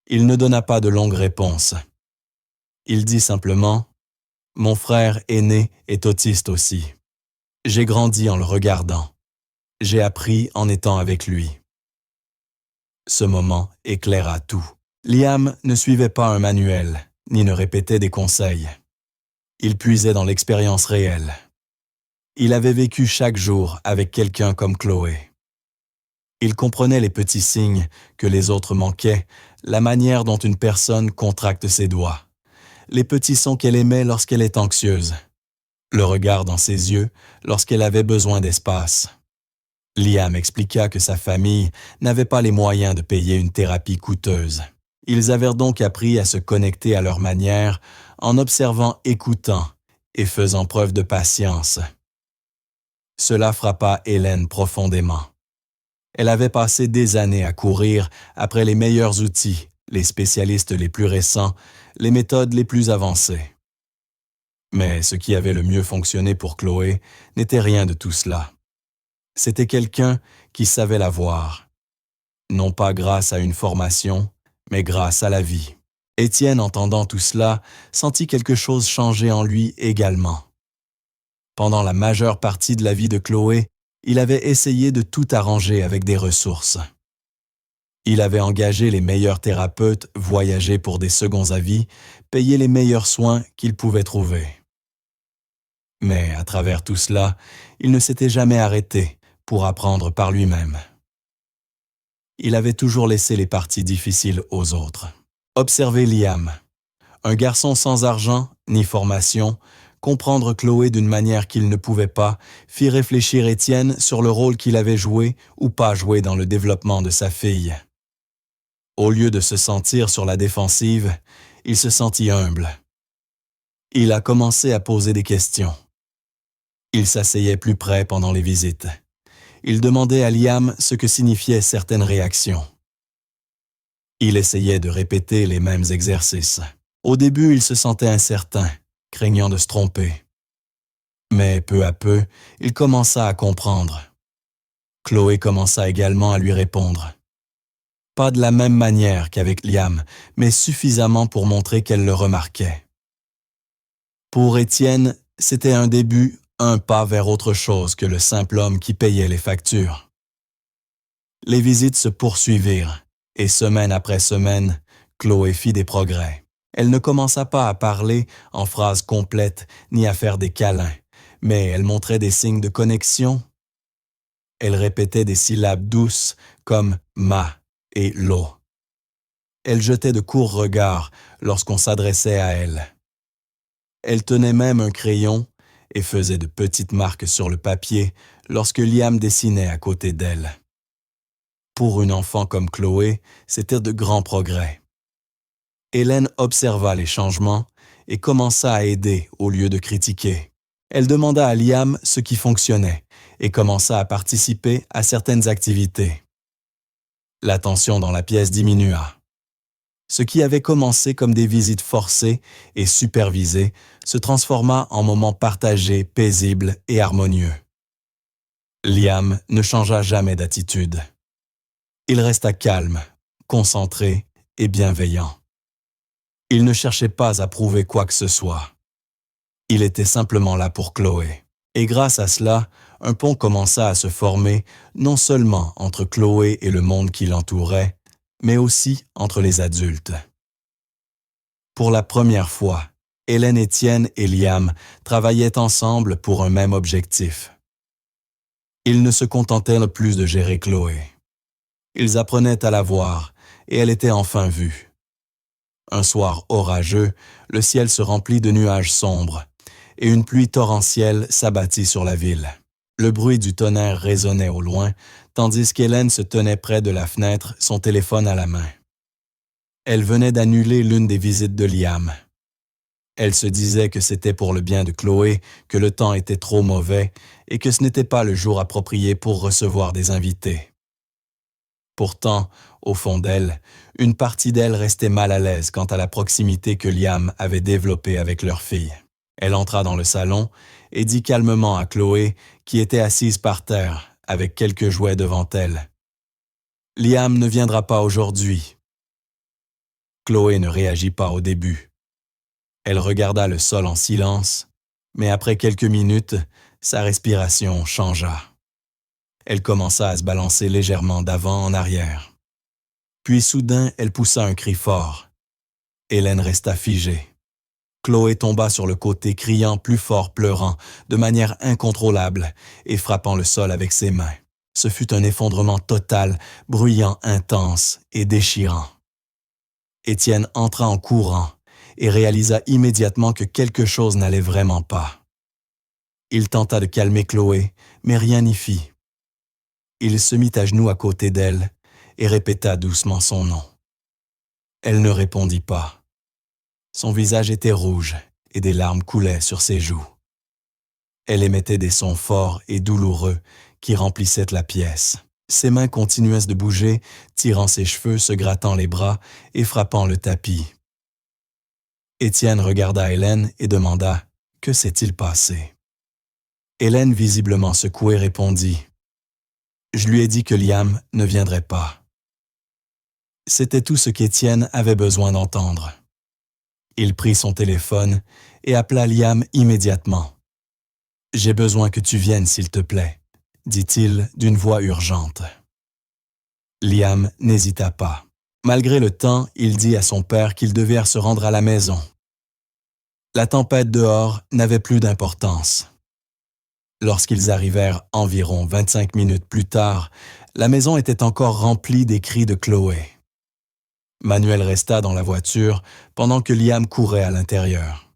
Il ne donna pas de longues réponses. Il dit simplement « Mon frère aîné est autiste aussi. J'ai grandi en le regardant. J'ai appris en étant avec lui. » Ce moment éclaira tout. Liam ne suivait pas un manuel, ni ne répétait des conseils. Il puisait dans l'expérience réelle. Il avait vécu chaque jour avec quelqu'un comme Chloé. Il comprenait les petits signes que les autres manquaient, la manière dont une personne contracte ses doigts, les petits sons qu'elle émet lorsqu'elle est anxieuse, le regard dans ses yeux lorsqu'elle avait besoin d'espace. Liam expliqua que sa famille n'avait pas les moyens de payer une thérapie coûteuse. Ils avaient donc appris à se connecter à leur manière en observant, écoutant et faisant preuve de patience. Cela frappa Hélène profondément. Elle avait passé des années à courir après les meilleurs outils, les spécialistes les plus récents, les méthodes les plus avancées. Mais ce qui avait le mieux fonctionné pour Chloé n'était rien de tout cela. C'était quelqu'un qui savait la voir, non pas grâce à une formation, mais grâce à la vie. Étienne, entendant tout cela, sentit quelque chose changer en lui également. Pendant la majeure partie de la vie de Chloé, il avait essayé de tout arranger avec des ressources. Il avait engagé les meilleurs thérapeutes, voyagé pour des seconds avis, payé les meilleurs soins qu'il pouvait trouver. Mais à travers tout cela, il ne s'était jamais arrêté pour apprendre par lui-même. Il avait toujours laissé les parties difficiles aux autres. Observez Liam, un garçon sans argent ni formation, Comprendre Chloé d'une manière qu'il ne pouvait pas fit réfléchir Étienne sur le rôle qu'il avait joué ou pas joué dans le développement de sa fille. Au lieu de se sentir sur la défensive, il se sentit humble. Il a commencé à poser des questions. Il s'asseyait plus près pendant les visites. Il demandait à Liam ce que signifiaient certaines réactions. Il essayait de répéter les mêmes exercices. Au début, il se sentait incertain, craignant de se tromper. Mais peu à peu, il commença à comprendre. Chloé commença également à lui répondre. Pas de la même manière qu'avec Liam, mais suffisamment pour montrer qu'elle le remarquait. Pour Étienne, c'était un début, un pas vers autre chose que le simple homme qui payait les factures. Les visites se poursuivirent, et semaine après semaine, Chloé fit des progrès. Elle ne commença pas à parler en phrases complètes ni à faire des câlins, mais elle montrait des signes de connexion. Elle répétait des syllabes douces comme « ma » et « lo ». Elle jetait de courts regards lorsqu'on s'adressait à elle. Elle tenait même un crayon et faisait de petites marques sur le papier lorsque Liam dessinait à côté d'elle. Pour une enfant comme Chloé, c'était de grands progrès. Hélène observa les changements et commença à aider au lieu de critiquer. Elle demanda à Liam ce qui fonctionnait et commença à participer à certaines activités. La tension dans la pièce diminua. Ce qui avait commencé comme des visites forcées et supervisées se transforma en moments partagés, paisibles et harmonieux. Liam ne changea jamais d'attitude. Il resta calme, concentré et bienveillant. Il ne cherchait pas à prouver quoi que ce soit. Il était simplement là pour Chloé. Et grâce à cela, un pont commença à se former non seulement entre Chloé et le monde qui l'entourait, mais aussi entre les adultes. Pour la première fois, Hélène, Étienne et Liam travaillaient ensemble pour un même objectif. Ils ne se contentaient plus de gérer Chloé. Ils apprenaient à la voir et elle était enfin vue. Un soir orageux, le ciel se remplit de nuages sombres et une pluie torrentielle s'abattit sur la ville. Le bruit du tonnerre résonnait au loin, tandis qu'Hélène se tenait près de la fenêtre, son téléphone à la main. Elle venait d'annuler l'une des visites de Liam. Elle se disait que c'était pour le bien de Chloé, que le temps était trop mauvais et que ce n'était pas le jour approprié pour recevoir des invités. Pourtant, au fond d'elle, une partie d'elle restait mal à l'aise quant à la proximité que Liam avait développée avec leur fille. Elle entra dans le salon et dit calmement à Chloé, qui était assise par terre, avec quelques jouets devant elle. « Liam ne viendra pas aujourd'hui. » Chloé ne réagit pas au début. Elle regarda le sol en silence, mais après quelques minutes, sa respiration changea. Elle commença à se balancer légèrement d'avant en arrière. Puis soudain, elle poussa un cri fort. Hélène resta figée. Chloé tomba sur le côté, criant plus fort, pleurant, de manière incontrôlable, et frappant le sol avec ses mains. Ce fut un effondrement total, bruyant, intense et déchirant. Étienne entra en courant et réalisa immédiatement que quelque chose n'allait vraiment pas. Il tenta de calmer Chloé, mais rien n'y fit. Il se mit à genoux à côté d'elle et répéta doucement son nom. Elle ne répondit pas. Son visage était rouge et des larmes coulaient sur ses joues. Elle émettait des sons forts et douloureux qui remplissaient la pièce. Ses mains continuaient de bouger, tirant ses cheveux, se grattant les bras et frappant le tapis. Étienne regarda Hélène et demanda « Que s'est-il passé ?» Hélène, visiblement secouée, répondit « Je lui ai dit que Liam ne viendrait pas. » C'était tout ce qu'Étienne avait besoin d'entendre. Il prit son téléphone et appela Liam immédiatement. « J'ai besoin que tu viennes, s'il te plaît, » dit-il d'une voix urgente. Liam n'hésita pas. Malgré le temps, il dit à son père qu'il devait se rendre à la maison. La tempête dehors n'avait plus d'importance. Lorsqu'ils arrivèrent environ 25 minutes plus tard, la maison était encore remplie des cris de Chloé. Manuel resta dans la voiture pendant que Liam courait à l'intérieur.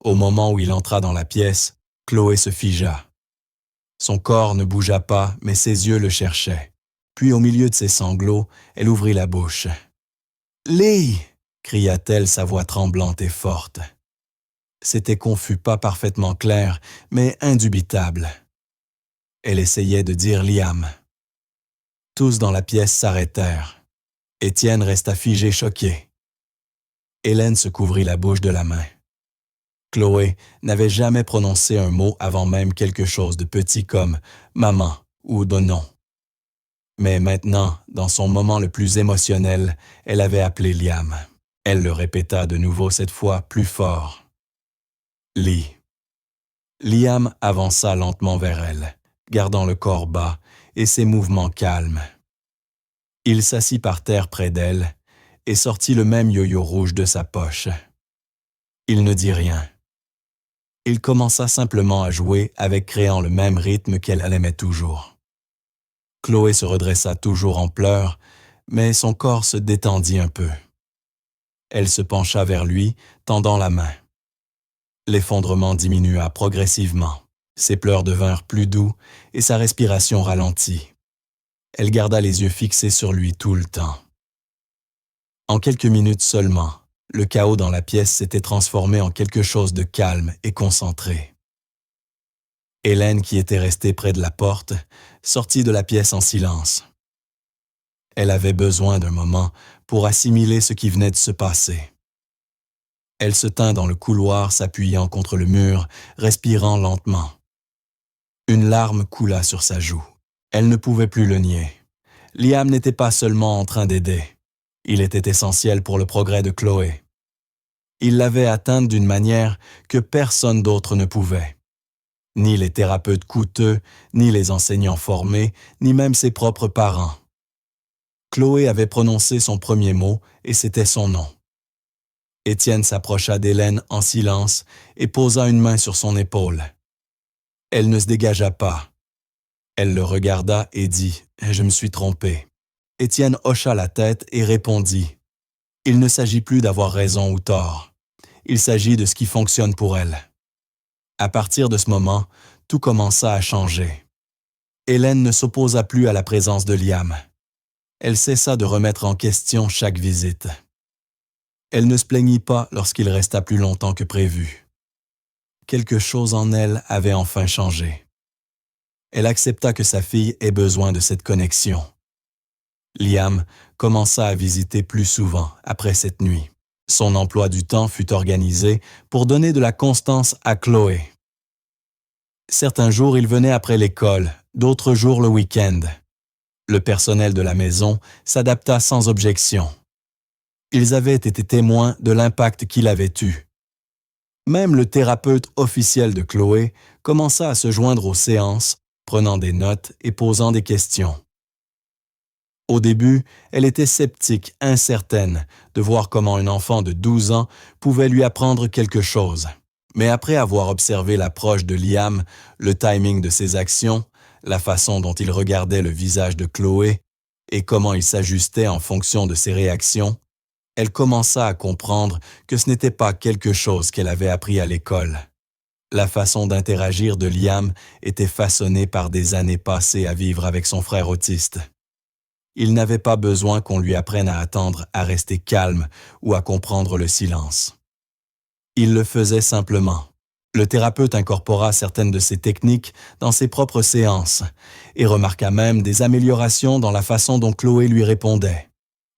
Au moment où il entra dans la pièce, Chloé se figea. Son corps ne bougea pas, mais ses yeux le cherchaient. Puis, au milieu de ses sanglots, elle ouvrit la bouche. « Lee !» cria-t-elle, sa voix tremblante et forte. C'était confus, pas parfaitement clair, mais indubitable. Elle essayait de dire Liam. Tous dans la pièce s'arrêtèrent. Étienne resta figé, choqué. Hélène se couvrit la bouche de la main. Chloé n'avait jamais prononcé un mot avant même quelque chose de petit comme « maman » ou « non ». Mais maintenant, dans son moment le plus émotionnel, elle avait appelé Liam. Elle le répéta de nouveau cette fois plus fort. « Lee ». Liam avança lentement vers elle, gardant le corps bas et ses mouvements calmes. Il s'assit par terre près d'elle et sortit le même yo-yo rouge de sa poche. Il ne dit rien. Il commença simplement à jouer avec créant le même rythme qu'elle aimait toujours. Chloé se redressa toujours en pleurs, mais son corps se détendit un peu. Elle se pencha vers lui, tendant la main. L'effondrement diminua progressivement. Ses pleurs devinrent plus doux et sa respiration ralentit. Elle garda les yeux fixés sur lui tout le temps. En quelques minutes seulement, le chaos dans la pièce s'était transformé en quelque chose de calme et concentré. Hélène, qui était restée près de la porte, sortit de la pièce en silence. Elle avait besoin d'un moment pour assimiler ce qui venait de se passer. Elle se tint dans le couloir, s'appuyant contre le mur, respirant lentement. Une larme coula sur sa joue. Elle ne pouvait plus le nier. Liam n'était pas seulement en train d'aider. Il était essentiel pour le progrès de Chloé. Il l'avait atteinte d'une manière que personne d'autre ne pouvait. Ni les thérapeutes coûteux, ni les enseignants formés, ni même ses propres parents. Chloé avait prononcé son premier mot et c'était son nom. Étienne s'approcha d'Hélène en silence et posa une main sur son épaule. Elle ne se dégagea pas. Elle le regarda et dit « Je me suis trompé ». Étienne hocha la tête et répondit « Il ne s'agit plus d'avoir raison ou tort. Il s'agit de ce qui fonctionne pour elle. » À partir de ce moment, tout commença à changer. Hélène ne s'opposa plus à la présence de Liam. Elle cessa de remettre en question chaque visite. Elle ne se plaignit pas lorsqu'il resta plus longtemps que prévu. Quelque chose en elle avait enfin changé. Elle accepta que sa fille ait besoin de cette connexion. Liam commença à visiter plus souvent après cette nuit. Son emploi du temps fut organisé pour donner de la constance à Chloé. Certains jours, il venait après l'école, d'autres jours le week-end. Le personnel de la maison s'adapta sans objection. Ils avaient été témoins de l'impact qu'il avait eu. Même le thérapeute officiel de Chloé commença à se joindre aux séances, prenant des notes et posant des questions. Au début, elle était sceptique, incertaine, de voir comment un enfant de 12 ans pouvait lui apprendre quelque chose. Mais après avoir observé l'approche de Liam, le timing de ses actions, la façon dont il regardait le visage de Chloé et comment il s'ajustait en fonction de ses réactions, elle commença à comprendre que ce n'était pas quelque chose qu'elle avait appris à l'école. La façon d'interagir de Liam était façonnée par des années passées à vivre avec son frère autiste. Il n'avait pas besoin qu'on lui apprenne à attendre, à rester calme ou à comprendre le silence. Il le faisait simplement. Le thérapeute incorpora certaines de ces techniques dans ses propres séances et remarqua même des améliorations dans la façon dont Chloé lui répondait.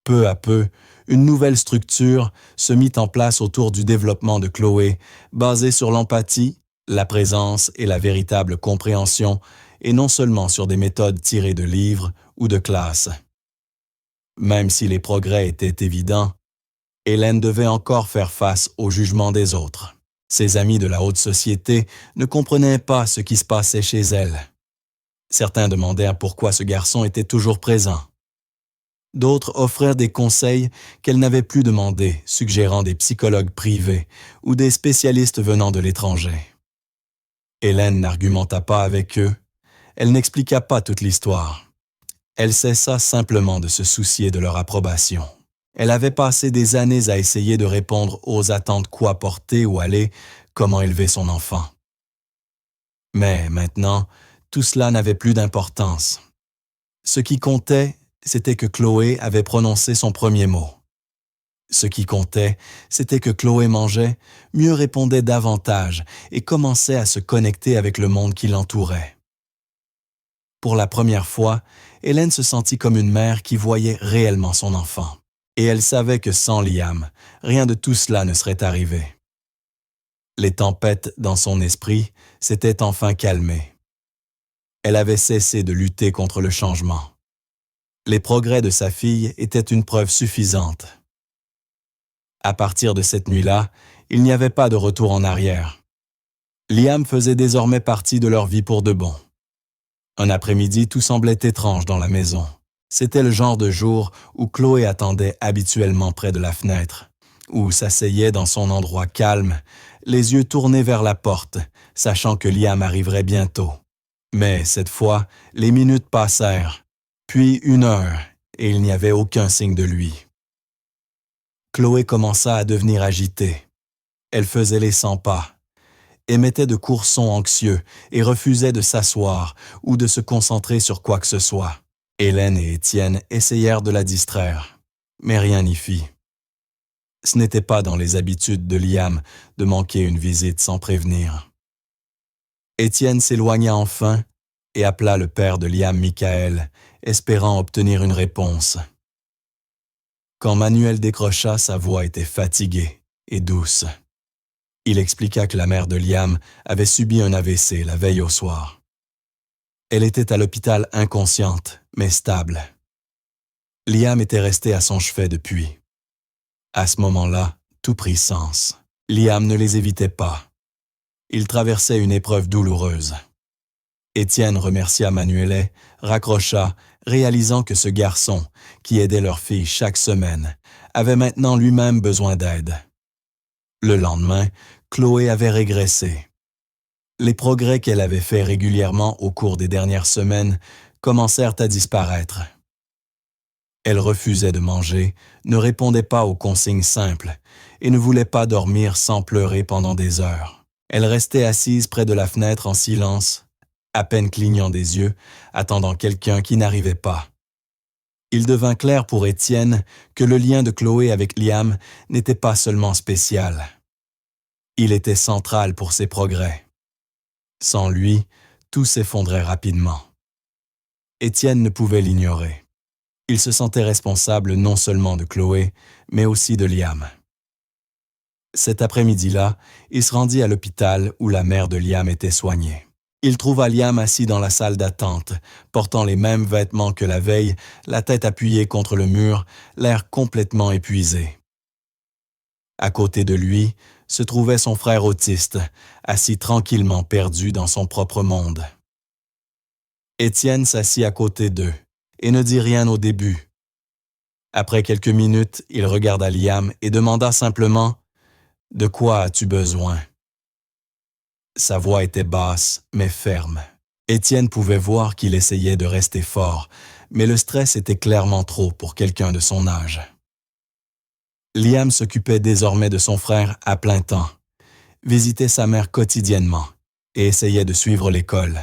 Peu à peu, une nouvelle structure se mit en place autour du développement de Chloé, basée sur l'empathie, la présence et la véritable compréhension, et non seulement sur des méthodes tirées de livres ou de classes. Même si les progrès étaient évidents, Hélène devait encore faire face au jugement des autres. Ses amis de la haute société ne comprenaient pas ce qui se passait chez elle. Certains demandèrent pourquoi ce garçon était toujours présent. D'autres offrirent des conseils qu'elle n'avait plus demandés, suggérant des psychologues privés ou des spécialistes venant de l'étranger. Hélène n'argumenta pas avec eux, elle n'expliqua pas toute l'histoire. Elle cessa simplement de se soucier de leur approbation. Elle avait passé des années à essayer de répondre aux attentes quoi porter ou aller, comment élever son enfant. Mais maintenant, tout cela n'avait plus d'importance. Ce qui comptait, c'était que Chloé avait prononcé son premier mot. Ce qui comptait, c'était que Chloé mangeait, mieux répondait davantage et commençait à se connecter avec le monde qui l'entourait. Pour la première fois, Hélène se sentit comme une mère qui voyait réellement son enfant. Et elle savait que sans Liam, rien de tout cela ne serait arrivé. Les tempêtes dans son esprit s'étaient enfin calmées. Elle avait cessé de lutter contre le changement. Les progrès de sa fille étaient une preuve suffisante. À partir de cette nuit-là, il n'y avait pas de retour en arrière. Liam faisait désormais partie de leur vie pour de bon. Un après-midi, tout semblait étrange dans la maison. C'était le genre de jour où Chloé attendait habituellement près de la fenêtre, où s'asseyait dans son endroit calme, les yeux tournés vers la porte, sachant que Liam arriverait bientôt. Mais cette fois, les minutes passèrent, puis 1 heure, et il n'y avait aucun signe de lui. Chloé commença à devenir agitée. Elle faisait les 100 pas, émettait de courts sons anxieux et refusait de s'asseoir ou de se concentrer sur quoi que ce soit. Hélène et Étienne essayèrent de la distraire, mais rien n'y fit. Ce n'était pas dans les habitudes de Liam de manquer une visite sans prévenir. Étienne s'éloigna enfin et appela le père de Liam, Michael, espérant obtenir une réponse. Quand Manuel décrocha, sa voix était fatiguée et douce. Il expliqua que la mère de Liam avait subi un AVC la veille au soir. Elle était à l'hôpital inconsciente, mais stable. Liam était resté à son chevet depuis. À ce moment-là, tout prit sens. Liam ne les évitait pas. Il traversait une épreuve douloureuse. Étienne remercia Manuelet, raccrocha, réalisant que ce garçon, qui aidait leur fille chaque semaine, avait maintenant lui-même besoin d'aide. Le lendemain, Chloé avait régressé. Les progrès qu'elle avait faits régulièrement au cours des dernières semaines commencèrent à disparaître. Elle refusait de manger, ne répondait pas aux consignes simples et ne voulait pas dormir sans pleurer pendant des heures. Elle restait assise près de la fenêtre en silence, à peine clignant des yeux, attendant quelqu'un qui n'arrivait pas. Il devint clair pour Étienne que le lien de Chloé avec Liam n'était pas seulement spécial. Il était central pour ses progrès. Sans lui, tout s'effondrait rapidement. Étienne ne pouvait l'ignorer. Il se sentait responsable non seulement de Chloé, mais aussi de Liam. Cet après-midi-là, il se rendit à l'hôpital où la mère de Liam était soignée. Il trouva Liam assis dans la salle d'attente, portant les mêmes vêtements que la veille, la tête appuyée contre le mur, l'air complètement épuisé. À côté de lui se trouvait son frère autiste, assis tranquillement perdu dans son propre monde. Étienne s'assit à côté d'eux et ne dit rien au début. Après quelques minutes, il regarda Liam et demanda simplement « De quoi as-tu besoin ?» Sa voix était basse, mais ferme. Étienne pouvait voir qu'il essayait de rester fort, mais le stress était clairement trop pour quelqu'un de son âge. Liam s'occupait désormais de son frère à plein temps, visitait sa mère quotidiennement et essayait de suivre l'école.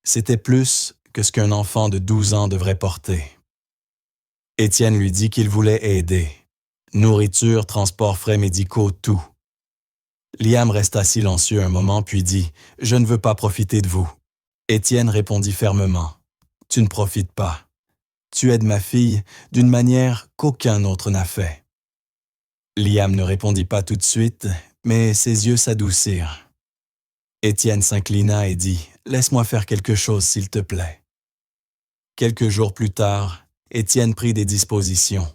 C'était plus que ce qu'un enfant de 12 ans devrait porter. Étienne lui dit qu'il voulait aider. Nourriture, transport, frais médicaux, tout. Liam resta silencieux un moment puis dit « Je ne veux pas profiter de vous ». Étienne répondit fermement « Tu ne profites pas. Tu aides ma fille d'une manière qu'aucun autre n'a fait. » Liam ne répondit pas tout de suite, mais ses yeux s'adoucirent. Étienne s'inclina et dit « Laisse-moi faire quelque chose, s'il te plaît. » Quelques jours plus tard, Étienne prit des dispositions.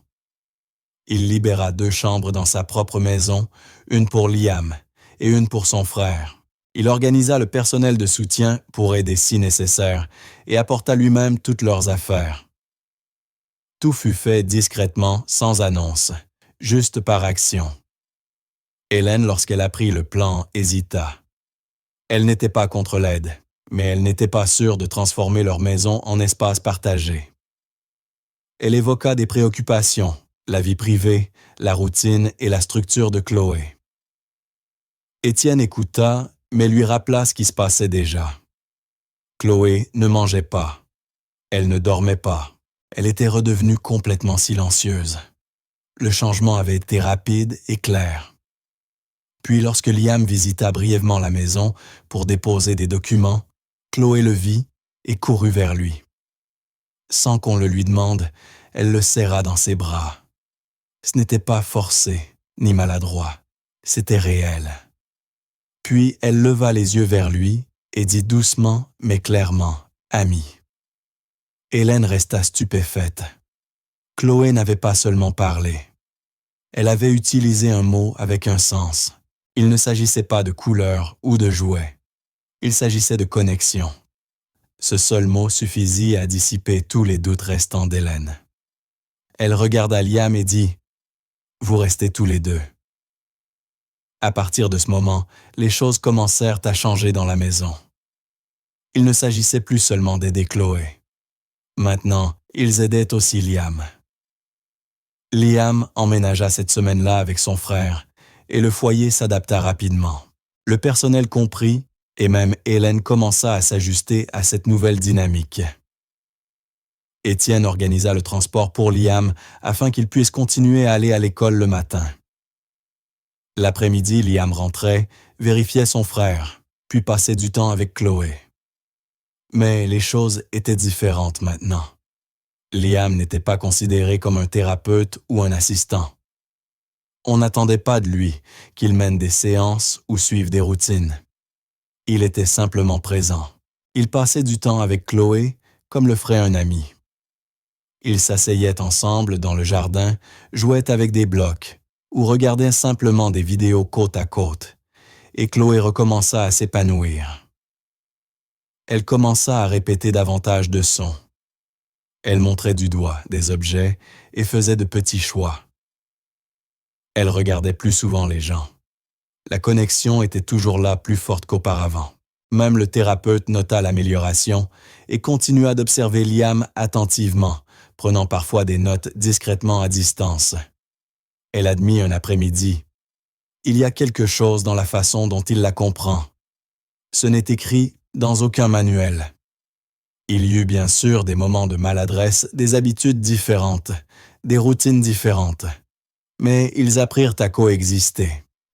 Il libéra 2 chambres dans sa propre maison, une pour Liam et une pour son frère. Il organisa le personnel de soutien pour aider si nécessaire et apporta lui-même toutes leurs affaires. Tout fut fait discrètement, sans annonce, juste par action. Hélène, lorsqu'elle apprit le plan, hésita. Elle n'était pas contre l'aide, mais elle n'était pas sûre de transformer leur maison en espace partagé. Elle évoqua des préoccupations, la vie privée, la routine et la structure de Chloé. Étienne écouta, mais lui rappela ce qui se passait déjà. Chloé ne mangeait pas. Elle ne dormait pas. Elle était redevenue complètement silencieuse. Le changement avait été rapide et clair. Puis lorsque Liam visita brièvement la maison pour déposer des documents, Chloé le vit et courut vers lui. Sans qu'on le lui demande, elle le serra dans ses bras. Ce n'était pas forcé ni maladroit, c'était réel. Puis elle leva les yeux vers lui et dit doucement mais clairement « Ami ». Hélène resta stupéfaite. Chloé n'avait pas seulement parlé. Elle avait utilisé un mot avec un sens. Il ne s'agissait pas de couleur ou de jouet. Il s'agissait de connexion. Ce seul mot suffisit à dissiper tous les doutes restants d'Hélène. Elle regarda Liam et dit « Vous restez tous les deux ». À partir de ce moment, les choses commencèrent à changer dans la maison. Il ne s'agissait plus seulement d'aider Chloé. Maintenant, ils aidaient aussi Liam. Liam emménagea cette semaine-là avec son frère et le foyer s'adapta rapidement. Le personnel comprit et même Hélène commença à s'ajuster à cette nouvelle dynamique. Étienne organisa le transport pour Liam afin qu'il puisse continuer à aller à l'école le matin. L'après-midi, Liam rentrait, vérifiait son frère, puis passait du temps avec Chloé. Mais les choses étaient différentes maintenant. Liam n'était pas considéré comme un thérapeute ou un assistant. On n'attendait pas de lui qu'il mène des séances ou suive des routines. Il était simplement présent. Il passait du temps avec Chloé comme le ferait un ami. Ils s'asseyaient ensemble dans le jardin, jouaient avec des blocs ou regardaient simplement des vidéos côte à côte, et Chloé recommença à s'épanouir. Elle commença à répéter davantage de sons. Elle montrait du doigt des objets et faisait de petits choix. Elle regardait plus souvent les gens. La connexion était toujours là plus forte qu'auparavant. Même le thérapeute nota l'amélioration et continua d'observer Liam attentivement, prenant parfois des notes discrètement à distance. Elle admit un après-midi. Il y a quelque chose dans la façon dont il la comprend. Ce n'est écrit dans aucun manuel. Il y eut bien sûr des moments de maladresse, des habitudes différentes, des routines différentes. Mais ils apprirent à coexister.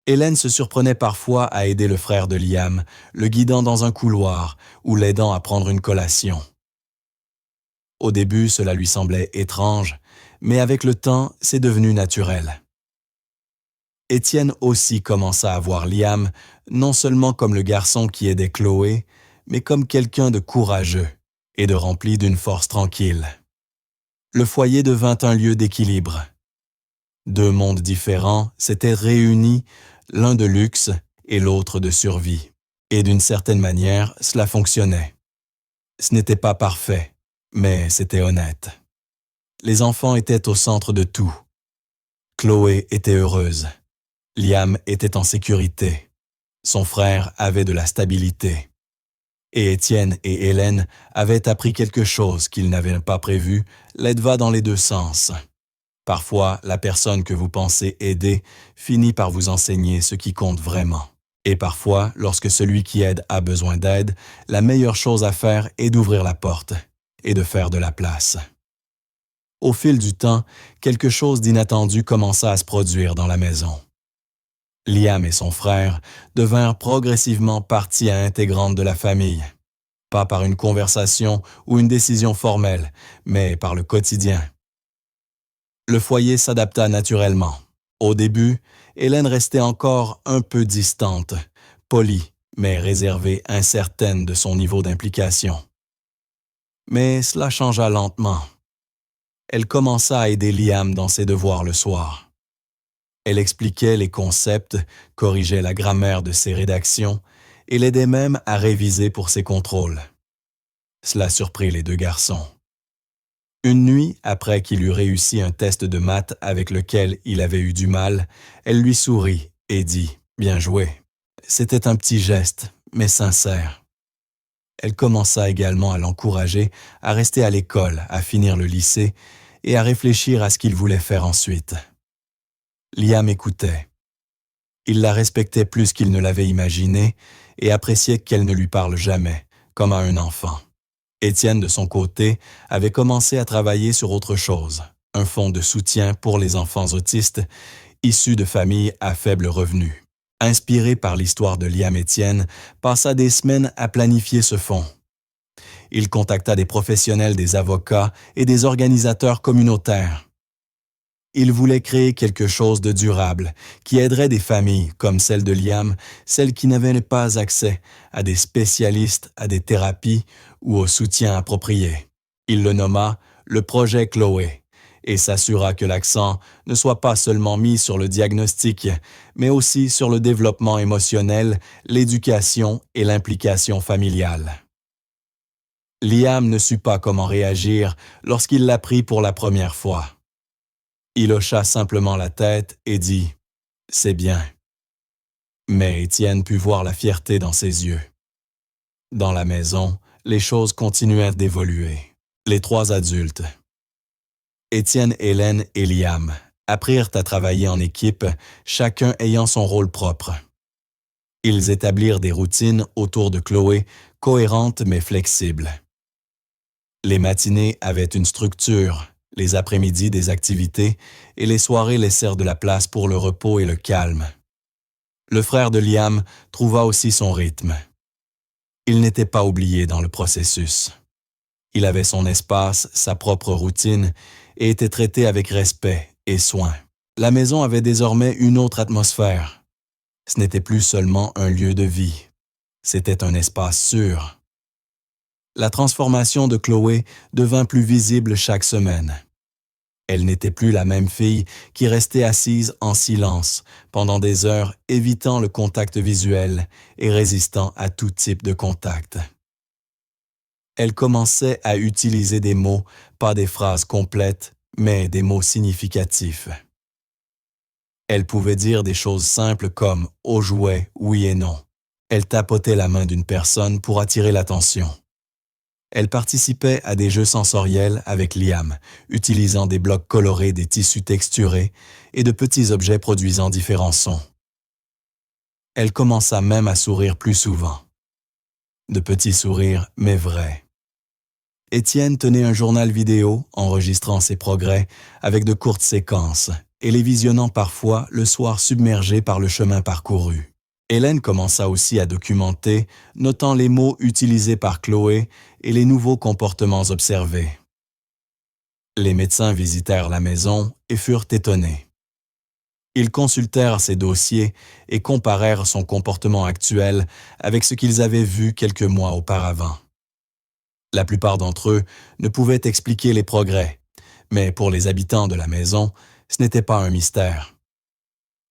Hélène se surprenait parfois à aider le frère de Liam, le guidant dans un couloir ou l'aidant à prendre une collation. Au début, cela lui semblait étrange, mais avec le temps, c'est devenu naturel. Étienne aussi commença à voir Liam non seulement comme le garçon qui aidait Chloé, mais comme quelqu'un de courageux et de rempli d'une force tranquille. Le foyer devint un lieu d'équilibre. Deux mondes différents s'étaient réunis, l'un de luxe et l'autre de survie. Et d'une certaine manière, cela fonctionnait. Ce n'était pas parfait, mais c'était honnête. Les enfants étaient au centre de tout. Chloé était heureuse. Liam était en sécurité. Son frère avait de la stabilité. Et Étienne et Hélène avaient appris quelque chose qu'ils n'avaient pas prévu, l'aide va dans les deux sens. Parfois, la personne que vous pensez aider finit par vous enseigner ce qui compte vraiment. Et parfois, lorsque celui qui aide a besoin d'aide, la meilleure chose à faire est d'ouvrir la porte et de faire de la place. Au fil du temps, quelque chose d'inattendu commença à se produire dans la maison. Liam et son frère devinrent progressivement partie intégrante de la famille. Pas par une conversation ou une décision formelle, mais par le quotidien. Le foyer s'adapta naturellement. Au début, Hélène restait encore un peu distante, polie, mais réservée, incertaine de son niveau d'implication. Mais cela changea lentement. Elle commença à aider Liam dans ses devoirs le soir. Elle expliquait les concepts, corrigeait la grammaire de ses rédactions et l'aidait même à réviser pour ses contrôles. Cela surprit les deux garçons. Une nuit, après qu'il eut réussi un test de maths avec lequel il avait eu du mal, elle lui sourit et dit « Bien joué ». C'était un petit geste, mais sincère. Elle commença également à l'encourager à rester à l'école, à finir le lycée et à réfléchir à ce qu'il voulait faire ensuite. Liam écoutait. Il la respectait plus qu'il ne l'avait imaginé et appréciait qu'elle ne lui parle jamais, comme à un enfant. Étienne, de son côté, avait commencé à travailler sur autre chose, un fonds de soutien pour les enfants autistes issus de familles à faible revenu. Inspiré par l'histoire de Liam, Étienne passa des semaines à planifier ce fonds. Il contacta des professionnels, des avocats et des organisateurs communautaires. Il voulait créer quelque chose de durable qui aiderait des familles comme celle de Liam, celles qui n'avaient pas accès à des spécialistes, à des thérapies ou au soutien approprié. Il le nomma le projet Chloé et s'assura que l'accent ne soit pas seulement mis sur le diagnostic, mais aussi sur le développement émotionnel, l'éducation et l'implication familiale. Liam ne sut pas comment réagir lorsqu'il l'apprit pour la première fois. Il hocha simplement la tête et dit « C'est bien ». Mais Étienne put voir la fierté dans ses yeux. Dans la maison, les choses continuèrent d'évoluer. Les trois adultes, Étienne, Hélène et Liam, apprirent à travailler en équipe, chacun ayant son rôle propre. Ils établirent des routines autour de Chloé, cohérentes mais flexibles. Les matinées avaient une structure, les après-midi des activités et les soirées laissèrent de la place pour le repos et le calme. Le frère de Liam trouva aussi son rythme. Il n'était pas oublié dans le processus. Il avait son espace, sa propre routine et était traité avec respect et soin. La maison avait désormais une autre atmosphère. Ce n'était plus seulement un lieu de vie, c'était un espace sûr. La transformation de Chloé devint plus visible chaque semaine. Elle n'était plus la même fille qui restait assise en silence pendant des heures, évitant le contact visuel et résistant à tout type de contact. Elle commençait à utiliser des mots, pas des phrases complètes, mais des mots significatifs. Elle pouvait dire des choses simples comme « au jouet, oui et non ». Elle tapotait la main d'une personne pour attirer l'attention. Elle participait à des jeux sensoriels avec Liam, utilisant des blocs colorés, des tissus texturés et de petits objets produisant différents sons. Elle commença même à sourire plus souvent. De petits sourires, mais vrais. Étienne tenait un journal vidéo, enregistrant ses progrès avec de courtes séquences et les visionnant parfois le soir submergé par le chemin parcouru. Hélène commença aussi à documenter, notant les mots utilisés par Chloé et les nouveaux comportements observés. Les médecins visitèrent la maison et furent étonnés. Ils consultèrent ses dossiers et comparèrent son comportement actuel avec ce qu'ils avaient vu quelques mois auparavant. La plupart d'entre eux ne pouvaient expliquer les progrès, mais pour les habitants de la maison, ce n'était pas un mystère.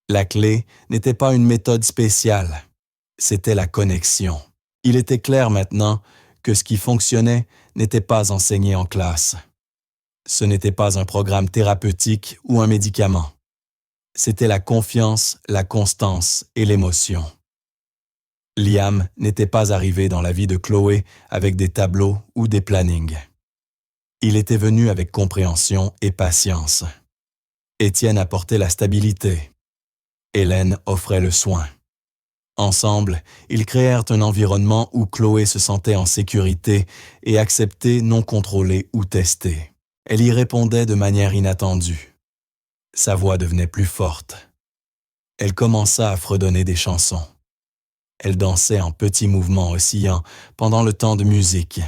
La clé n'était pas une méthode spéciale, c'était la connexion. Il était clair maintenant que ce qui fonctionnait n'était pas enseigné en classe. Ce n'était pas un programme thérapeutique ou un médicament. C'était la confiance, la constance et l'émotion. Liam n'était pas arrivé dans la vie de Chloé avec des tableaux ou des plannings. Il était venu avec compréhension et patience. Étienne apportait la stabilité. Hélène offrait le soin. Ensemble, ils créèrent un environnement où Chloé se sentait en sécurité et acceptée, non contrôlée ou testée. Elle y répondait de manière inattendue. Sa voix devenait plus forte. Elle commença à fredonner des chansons. Elle dansait en petits mouvements oscillants pendant le temps de musique.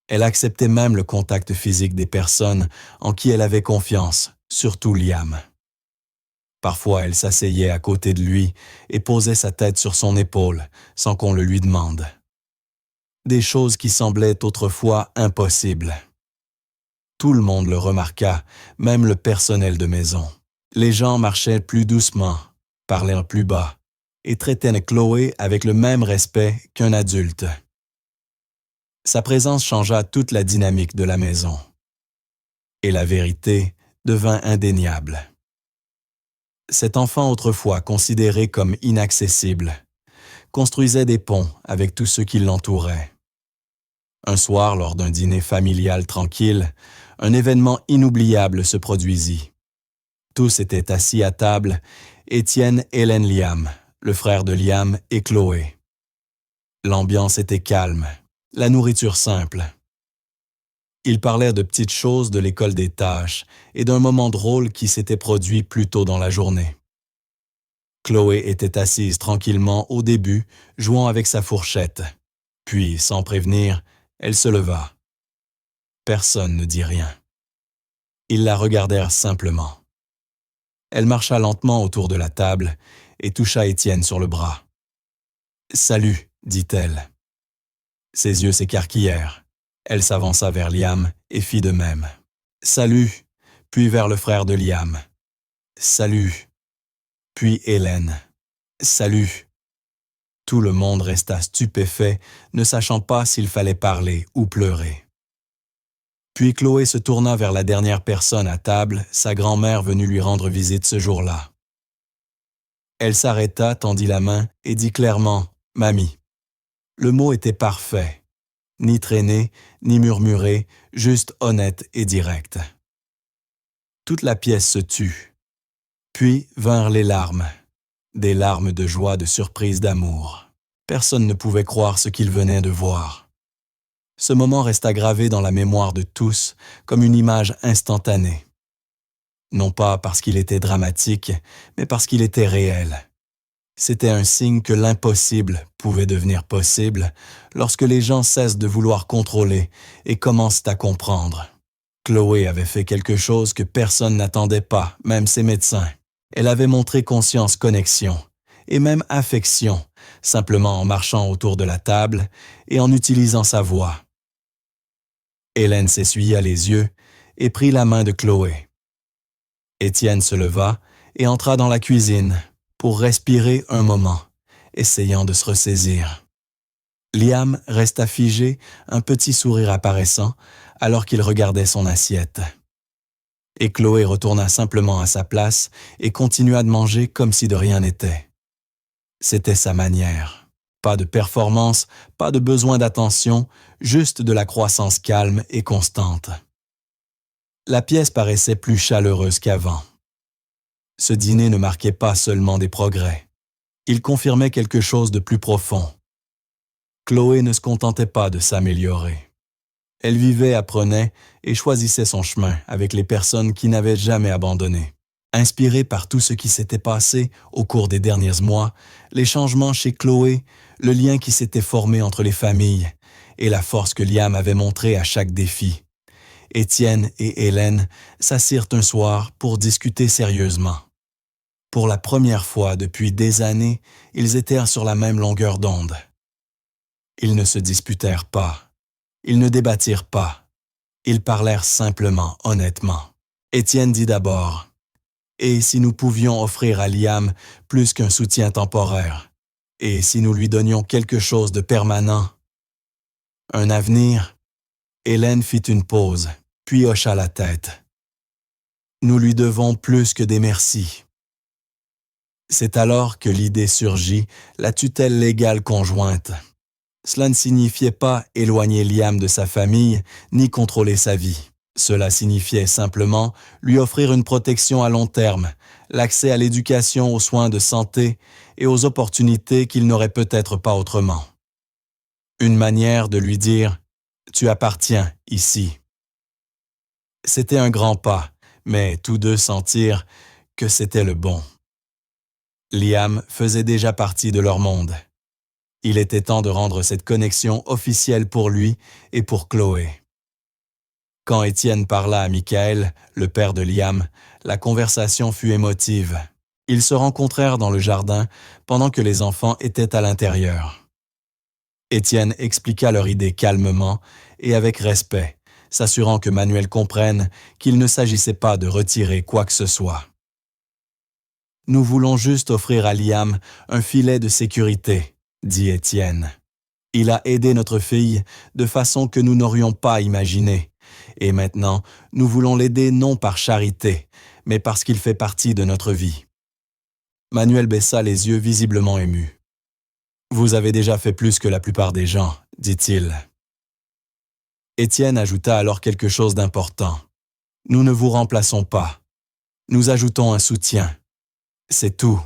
Elle acceptait même le contact physique des personnes en qui elle avait confiance, surtout Liam. Parfois, elle s'asseyait à côté de lui et posait sa tête sur son épaule sans qu'on le lui demande. Des choses qui semblaient autrefois impossibles. Tout le monde le remarqua, même le personnel de maison. Les gens marchaient plus doucement, parlaient plus bas et traitaient Chloé avec le même respect qu'un adulte. Sa présence changea toute la dynamique de la maison. Et la vérité devint indéniable. Cet enfant autrefois considéré comme inaccessible construisait des ponts avec tous ceux qui l'entouraient. Un soir, lors d'un dîner familial tranquille, un événement inoubliable se produisit. Tous étaient assis à table, Étienne, Hélène, Liam, le frère de Liam et Chloé. L'ambiance était calme, la nourriture simple. Ils parlaient de petites choses de l'école des tâches et d'un moment drôle qui s'était produit plus tôt dans la journée. Chloé était assise tranquillement au début, jouant avec sa fourchette. Puis, sans prévenir, elle se leva. Personne ne dit rien. Ils la regardèrent simplement. Elle marcha lentement autour de la table et toucha Étienne sur le bras. « Salut », dit-elle. Ses yeux s'écarquillèrent. Elle s'avança vers Liam et fit de même. « Salut », puis vers le frère de Liam. « Salut », puis Hélène. « Salut ». Tout le monde resta stupéfait, ne sachant pas s'il fallait parler ou pleurer. Puis Chloé se tourna vers la dernière personne à table, sa grand-mère venue lui rendre visite ce jour-là. Elle s'arrêta, tendit la main et dit clairement « Mamie ». Le mot était parfait, ni traîné, ni murmuré, juste honnête et direct. Toute la pièce se tut. Puis vinrent les larmes, des larmes de joie, de surprise, d'amour. Personne ne pouvait croire ce qu'ils venaient de voir. Ce moment resta gravé dans la mémoire de tous comme une image instantanée. Non pas parce qu'il était dramatique, mais parce qu'il était réel. C'était un signe que l'impossible pouvait devenir possible lorsque les gens cessent de vouloir contrôler et commencent à comprendre. Chloé avait fait quelque chose que personne n'attendait pas, même ses médecins. Elle avait montré conscience, connexion et même affection, simplement en marchant autour de la table et en utilisant sa voix. Hélène s'essuya les yeux et prit la main de Chloé. Étienne se leva et entra dans la cuisine pour respirer un moment, essayant de se ressaisir. Liam resta figé, un petit sourire apparaissant, alors qu'il regardait son assiette. Et Chloé retourna simplement à sa place et continua de manger comme si de rien n'était. C'était sa manière. Pas de performance, pas de besoin d'attention, juste de la croissance calme et constante. La pièce paraissait plus chaleureuse qu'avant. Ce dîner ne marquait pas seulement des progrès. Il confirmait quelque chose de plus profond. Chloé ne se contentait pas de s'améliorer. Elle vivait, apprenait et choisissait son chemin avec les personnes qui n'avaient jamais abandonné. Inspirée par tout ce qui s'était passé au cours des derniers mois, les changements chez Chloé, le lien qui s'était formé entre les familles et la force que Liam avait montrée à chaque défi, Étienne et Hélène s'assirent un soir pour discuter sérieusement. Pour la première fois depuis des années, ils étaient sur la même longueur d'onde. Ils ne se disputèrent pas. Ils ne débattirent pas. Ils parlèrent simplement, honnêtement. Étienne dit d'abord « Et si nous pouvions offrir à Liam plus qu'un soutien temporaire? Et si nous lui donnions quelque chose de permanent? Un avenir ?» Hélène fit une pause, puis hocha la tête. « Nous lui devons plus que des merci. » C'est alors que l'idée surgit, la tutelle légale conjointe. Cela ne signifiait pas éloigner Liam de sa famille, ni contrôler sa vie. Cela signifiait simplement lui offrir une protection à long terme, l'accès à l'éducation, aux soins de santé et aux opportunités qu'il n'aurait peut-être pas autrement. Une manière de lui dire « Tu appartiens ici ». C'était un grand pas, mais tous deux sentirent que c'était le bon. Liam faisait déjà partie de leur monde. Il était temps de rendre cette connexion officielle pour lui et pour Chloé. Quand Étienne parla à Michael, le père de Liam, la conversation fut émotive. Ils se rencontrèrent dans le jardin pendant que les enfants étaient à l'intérieur. Étienne expliqua leur idée calmement et avec respect, s'assurant que Manuel comprenne qu'il ne s'agissait pas de retirer quoi que ce soit. « Nous voulons juste offrir à Liam un filet de sécurité, » dit Étienne. « Il a aidé notre fille de façon que nous n'aurions pas imaginée. Et maintenant, nous voulons l'aider non par charité, mais parce qu'il fait partie de notre vie. » Manuel baissa les yeux visiblement ému. « Vous avez déjà fait plus que la plupart des gens, dit-il. » Étienne ajouta alors quelque chose d'important. Nous ne vous remplaçons pas. Nous ajoutons un soutien. C'est tout. »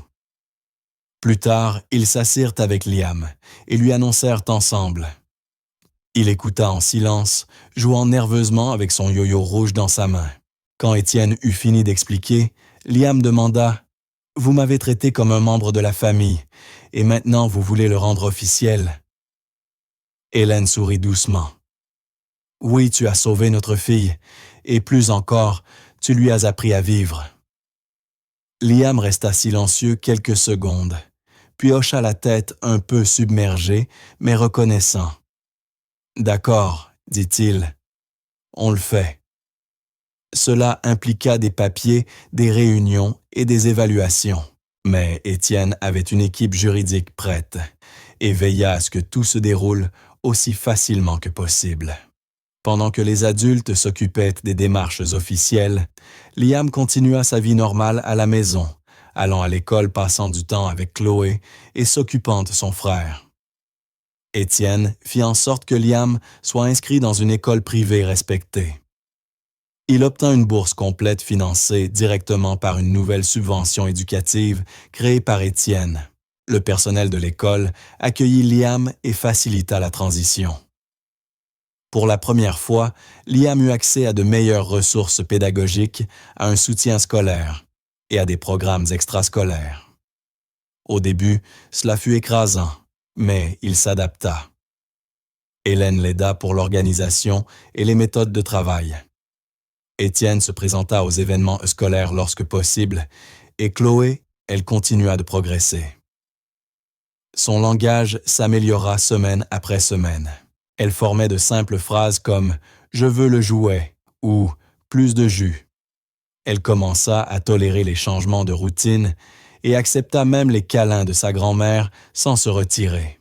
Plus tard, ils s'assirent avec Liam et lui annoncèrent ensemble. Il écouta en silence, jouant nerveusement avec son yo-yo rouge dans sa main. Quand Étienne eut fini d'expliquer, Liam demanda « Vous m'avez traité comme un membre de la famille, et maintenant vous voulez le rendre officiel. » Hélène sourit doucement. « Oui, tu as sauvé notre fille, et plus encore, tu lui as appris à vivre. » Liam resta silencieux quelques secondes, puis hocha la tête un peu submergé, mais reconnaissant. « D'accord, dit-il, on le fait. » Cela impliqua des papiers, des réunions et des évaluations. Mais Étienne avait une équipe juridique prête et veilla à ce que tout se déroule aussi facilement que possible. Pendant que les adultes s'occupaient des démarches officielles, Liam continua sa vie normale à la maison, allant à l'école, passant du temps avec Chloé et s'occupant de son frère. Étienne fit en sorte que Liam soit inscrit dans une école privée respectée. Il obtint une bourse complète financée directement par une nouvelle subvention éducative créée par Étienne. Le personnel de l'école accueillit Liam et facilita la transition. Pour la première fois, Liam eut accès à de meilleures ressources pédagogiques, à un soutien scolaire et à des programmes extrascolaires. Au début, cela fut écrasant, mais il s'adapta. Hélène l'aida pour l'organisation et les méthodes de travail. Étienne se présenta aux événements scolaires lorsque possible, et Chloé, elle continua de progresser. Son langage s'améliora semaine après semaine. Elle formait de simples phrases comme « Je veux le jouet » ou « Plus de jus ». Elle commença à tolérer les changements de routine et accepta même les câlins de sa grand-mère sans se retirer.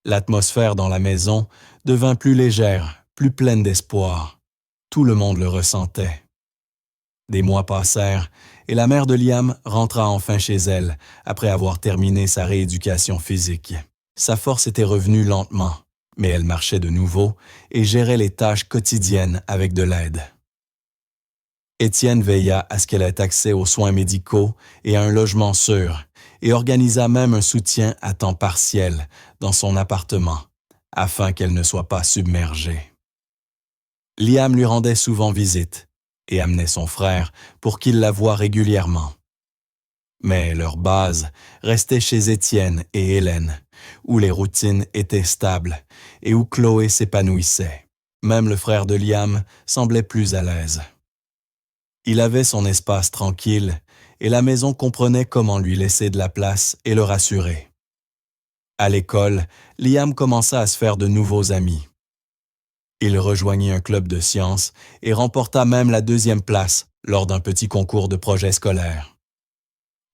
L'atmosphère dans la maison devint plus légère, plus pleine d'espoir. Tout le monde le ressentait. Des mois passèrent et la mère de Liam rentra enfin chez elle après avoir terminé sa rééducation physique. Sa force était revenue lentement, mais elle marchait de nouveau et gérait les tâches quotidiennes avec de l'aide. Étienne veilla à ce qu'elle ait accès aux soins médicaux et à un logement sûr et organisa même un soutien à temps partiel dans son appartement afin qu'elle ne soit pas submergée. Liam lui rendait souvent visite et amenait son frère pour qu'il la voie régulièrement. Mais leur base restait chez Étienne et Hélène, où les routines étaient stables et où Chloé s'épanouissait. Même le frère de Liam semblait plus à l'aise. Il avait son espace tranquille et la maison comprenait comment lui laisser de la place et le rassurer. À l'école, Liam commença à se faire de nouveaux amis. Il rejoignit un club de sciences et remporta même la 2e place lors d'un petit concours de projet scolaire.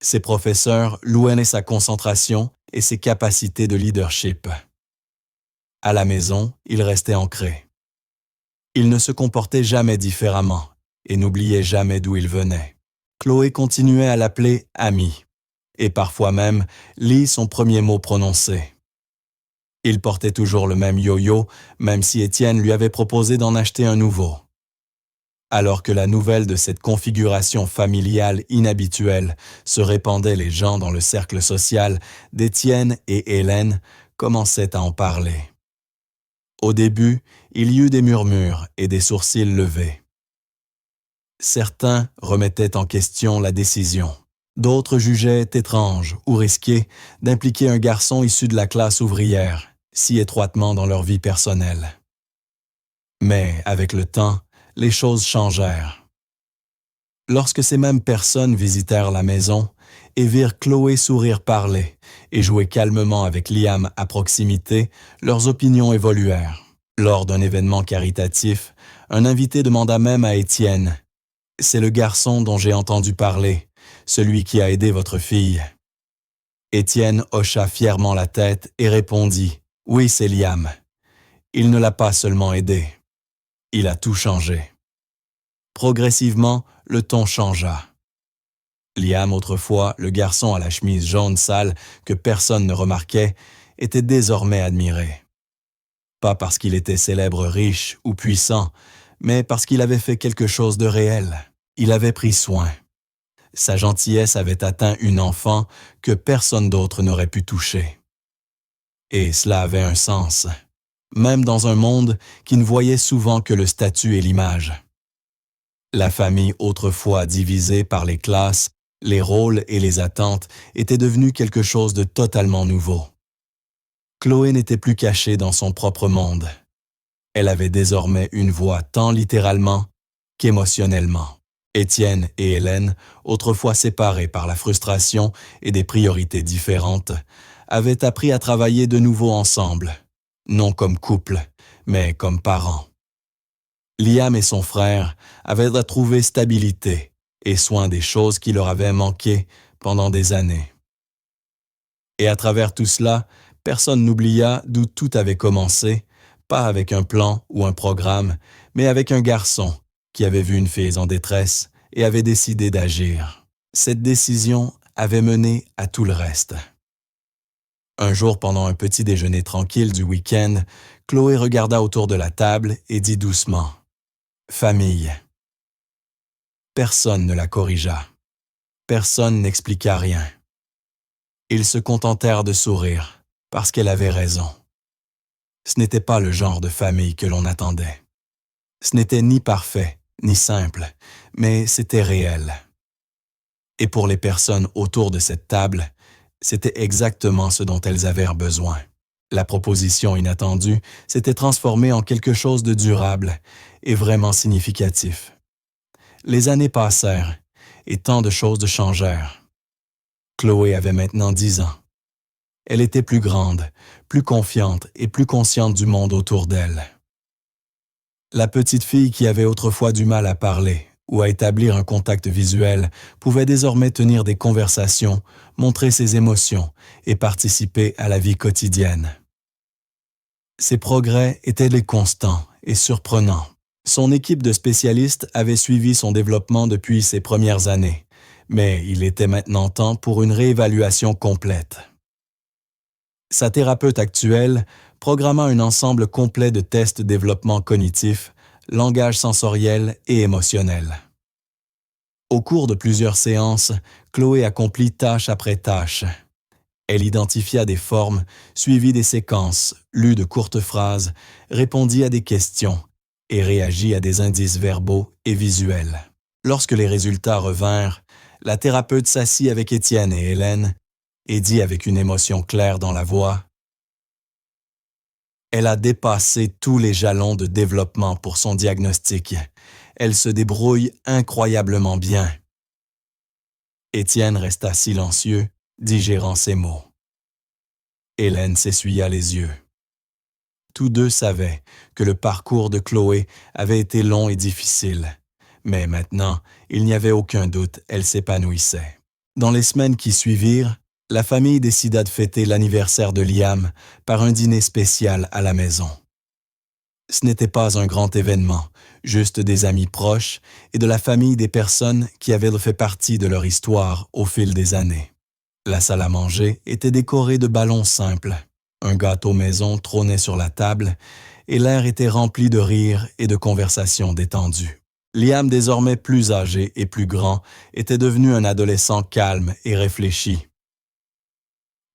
Ses professeurs louaient sa concentration et ses capacités de leadership. À la maison, il restait ancré. Il ne se comportait jamais différemment et n'oubliait jamais d'où il venait. Chloé continuait à l'appeler « ami » et parfois même lit son premier mot prononcé. Il portait toujours le même yo-yo, même si Étienne lui avait proposé d'en acheter un nouveau. Alors que la nouvelle de cette configuration familiale inhabituelle se répandait, les gens dans le cercle social d'Étienne et Hélène commençaient à en parler. Au début, il y eut des murmures et des sourcils levés. Certains remettaient en question la décision. D'autres jugeaient étrange ou risqué d'impliquer un garçon issu de la classe ouvrière si étroitement dans leur vie personnelle. Mais avec le temps, les choses changèrent. Lorsque ces mêmes personnes visitèrent la maison et virent Chloé sourire parler et jouer calmement avec Liam à proximité, leurs opinions évoluèrent. Lors d'un événement caritatif, un invité demanda même à Étienne « C'est le garçon dont j'ai entendu parler, celui qui a aidé votre fille. » Étienne hocha fièrement la tête et répondit « Oui, c'est Liam. Il ne l'a pas seulement aidé. Il a tout changé. » Progressivement, le ton changea. Liam, autrefois le garçon à la chemise jaune sale que personne ne remarquait, était désormais admiré. Pas parce qu'il était célèbre, riche ou puissant, mais parce qu'il avait fait quelque chose de réel. Il avait pris soin. Sa gentillesse avait atteint une enfant que personne d'autre n'aurait pu toucher. Et cela avait un sens, même dans un monde qui ne voyait souvent que le statut et l'image. La famille autrefois divisée par les classes, les rôles et les attentes était devenue quelque chose de totalement nouveau. Chloé n'était plus cachée dans son propre monde. Elle avait désormais une voix tant littéralement qu'émotionnellement. Étienne et Hélène, autrefois séparés par la frustration et des priorités différentes, avaient appris à travailler de nouveau ensemble, non comme couple, mais comme parents. Liam et son frère avaient retrouvé stabilité et soin des choses qui leur avaient manqué pendant des années. Et à travers tout cela, personne n'oublia d'où tout avait commencé, pas avec un plan ou un programme, mais avec un garçon qui avait vu une fille en détresse et avait décidé d'agir. Cette décision avait mené à tout le reste. Un jour, pendant un petit déjeuner tranquille du week-end, Chloé regarda autour de la table et dit doucement « Famille ». Personne ne la corrigea. Personne n'expliqua rien. Ils se contentèrent de sourire, parce qu'elle avait raison. Ce n'était pas le genre de famille que l'on attendait. Ce n'était ni parfait, ni simple, mais c'était réel. Et pour les personnes autour de cette table, c'était exactement ce dont elles avaient besoin. La proposition inattendue s'était transformée en quelque chose de durable et vraiment significatif. Les années passèrent et tant de choses changèrent. Chloé avait maintenant 10 ans. Elle était plus grande, plus confiante et plus consciente du monde autour d'elle. La petite fille qui avait autrefois du mal à parler ou à établir un contact visuel pouvait désormais tenir des conversations, montrer ses émotions et participer à la vie quotidienne. Ses progrès étaient les constants et surprenants. Son équipe de spécialistes avait suivi son développement depuis ses premières années, mais il était maintenant temps pour une réévaluation complète. Sa thérapeute actuelle programma un ensemble complet de tests de développement cognitif, langage sensoriel et émotionnel. Au cours de plusieurs séances, Chloé accomplit tâche après tâche. Elle identifia des formes, suivit des séquences, lut de courtes phrases, répondit à des questions et réagit à des indices verbaux et visuels. Lorsque les résultats revinrent, la thérapeute s'assit avec Étienne et Hélène et dit avec une émotion claire dans la voix « Elle a dépassé tous les jalons de développement pour son diagnostic. Elle se débrouille incroyablement bien. » Étienne resta silencieux, digérant ces mots. Hélène s'essuya les yeux. Tous deux savaient que le parcours de Chloé avait été long et difficile, mais maintenant, il n'y avait aucun doute, elle s'épanouissait. Dans les semaines qui suivirent, la famille décida de fêter l'anniversaire de Liam par un dîner spécial à la maison. Ce n'était pas un grand événement, juste des amis proches et de la famille des personnes qui avaient fait partie de leur histoire au fil des années. La salle à manger était décorée de ballons simples. Un gâteau maison trônait sur la table et l'air était rempli de rires et de conversations détendues. Liam, désormais plus âgé et plus grand, était devenu un adolescent calme et réfléchi.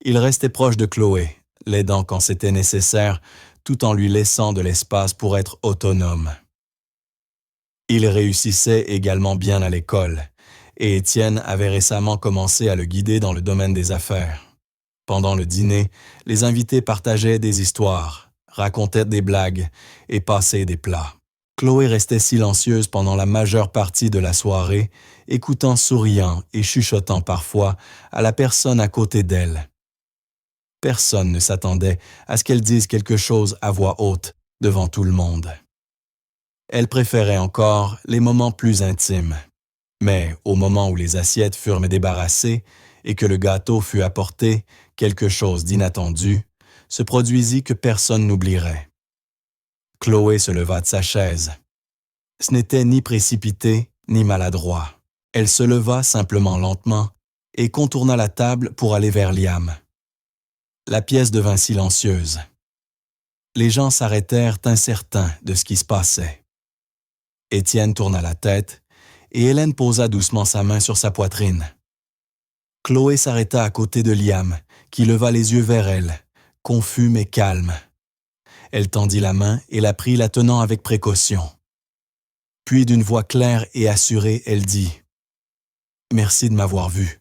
Il restait proche de Chloé, l'aidant quand c'était nécessaire, tout en lui laissant de l'espace pour être autonome. Il réussissait également bien à l'école, et Étienne avait récemment commencé à le guider dans le domaine des affaires. Pendant le dîner, les invités partageaient des histoires, racontaient des blagues et passaient des plats. Chloé restait silencieuse pendant la majeure partie de la soirée, écoutant souriant et chuchotant parfois à la personne à côté d'elle. Personne ne s'attendait à ce qu'elle dise quelque chose à voix haute devant tout le monde. Elle préférait encore les moments plus intimes. Mais au moment où les assiettes furent débarrassées et que le gâteau fut apporté, quelque chose d'inattendu se produisit que personne n'oublierait. Chloé se leva de sa chaise. Ce n'était ni précipité ni maladroit. Elle se leva simplement lentement et contourna la table pour aller vers Liam. La pièce devint silencieuse. Les gens s'arrêtèrent incertains de ce qui se passait. Étienne tourna la tête et Hélène posa doucement sa main sur sa poitrine. Chloé s'arrêta à côté de Liam, qui leva les yeux vers elle, confus mais calme. Elle tendit la main et la prit, la tenant avec précaution. Puis d'une voix claire et assurée, elle dit « Merci de m'avoir vu ».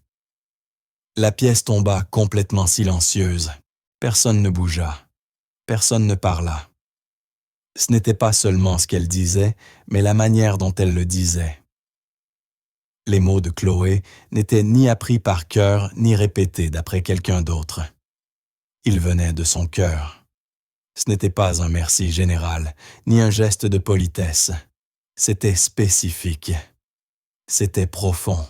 La pièce tomba complètement silencieuse. Personne ne bougea. Personne ne parla. Ce n'était pas seulement ce qu'elle disait, mais la manière dont elle le disait. Les mots de Chloé n'étaient ni appris par cœur, ni répétés d'après quelqu'un d'autre. Ils venaient de son cœur. Ce n'était pas un merci général, ni un geste de politesse. C'était spécifique. C'était profond.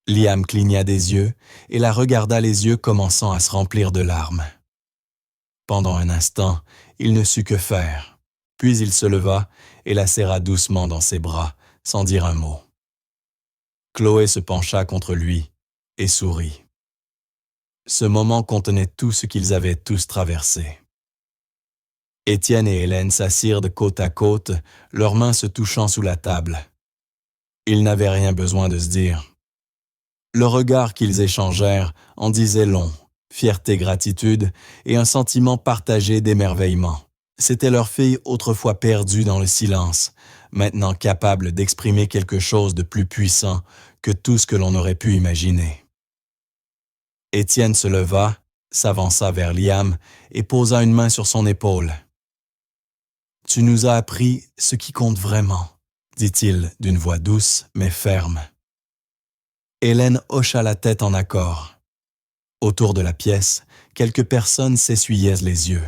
Liam cligna des yeux et la regarda, les yeux commençant à se remplir de larmes. Pendant un instant, il ne sut que faire. Puis il se leva et la serra doucement dans ses bras, sans dire un mot. Chloé se pencha contre lui et sourit. Ce moment contenait tout ce qu'ils avaient tous traversé. Étienne et Hélène s'assirent de côte à côte, leurs mains se touchant sous la table. Ils n'avaient rien besoin de se dire. Le regard qu'ils échangèrent en disait long, fierté-gratitude et un sentiment partagé d'émerveillement. C'était leur fille autrefois perdue dans le silence, maintenant capable d'exprimer quelque chose de plus puissant que tout ce que l'on aurait pu imaginer. Étienne se leva, s'avança vers Liam et posa une main sur son épaule. « Tu nous as appris ce qui compte vraiment », dit-il d'une voix douce mais ferme. Hélène hocha la tête en accord. Autour de la pièce, quelques personnes s'essuyaient les yeux.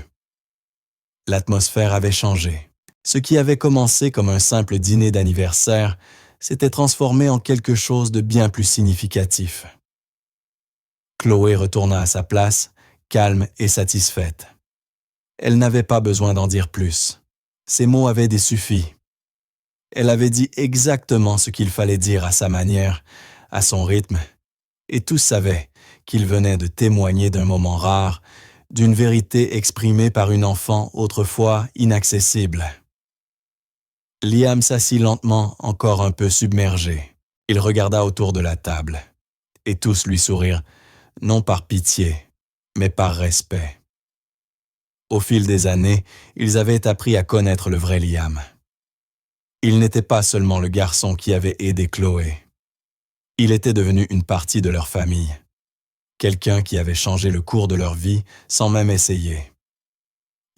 L'atmosphère avait changé. Ce qui avait commencé comme un simple dîner d'anniversaire s'était transformé en quelque chose de bien plus significatif. Chloé retourna à sa place, calme et satisfaite. Elle n'avait pas besoin d'en dire plus. Ses mots avaient des suffis. Elle avait dit exactement ce qu'il fallait dire à sa manière, à son rythme, et tous savaient qu'il venait de témoigner d'un moment rare, d'une vérité exprimée par une enfant autrefois inaccessible. Liam s'assit lentement, encore un peu submergé. Il regarda autour de la table, et tous lui sourirent, non par pitié, mais par respect. Au fil des années, ils avaient appris à connaître le vrai Liam. Il n'était pas seulement le garçon qui avait aidé Chloé. Il était devenu une partie de leur famille. Quelqu'un qui avait changé le cours de leur vie sans même essayer.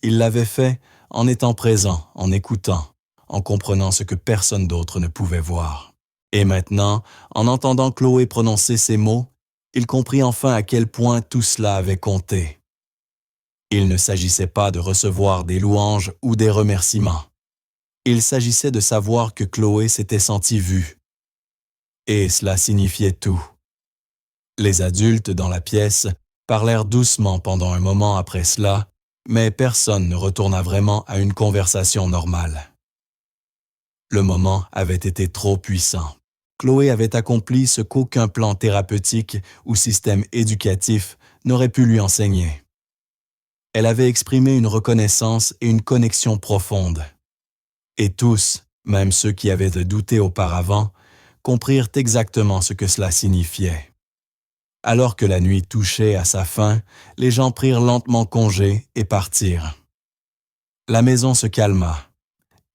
Il l'avait fait en étant présent, en écoutant, en comprenant ce que personne d'autre ne pouvait voir. Et maintenant, en entendant Chloé prononcer ces mots, il comprit enfin à quel point tout cela avait compté. Il ne s'agissait pas de recevoir des louanges ou des remerciements. Il s'agissait de savoir que Chloé s'était sentie vue. Et cela signifiait tout. Les adultes dans la pièce parlèrent doucement pendant un moment après cela, mais personne ne retourna vraiment à une conversation normale. Le moment avait été trop puissant. Chloé avait accompli ce qu'aucun plan thérapeutique ou système éducatif n'aurait pu lui enseigner. Elle avait exprimé une reconnaissance et une connexion profonde. Et tous, même ceux qui avaient douté auparavant, comprirent exactement ce que cela signifiait. Alors que la nuit touchait à sa fin, les gens prirent lentement congé et partirent. La maison se calma.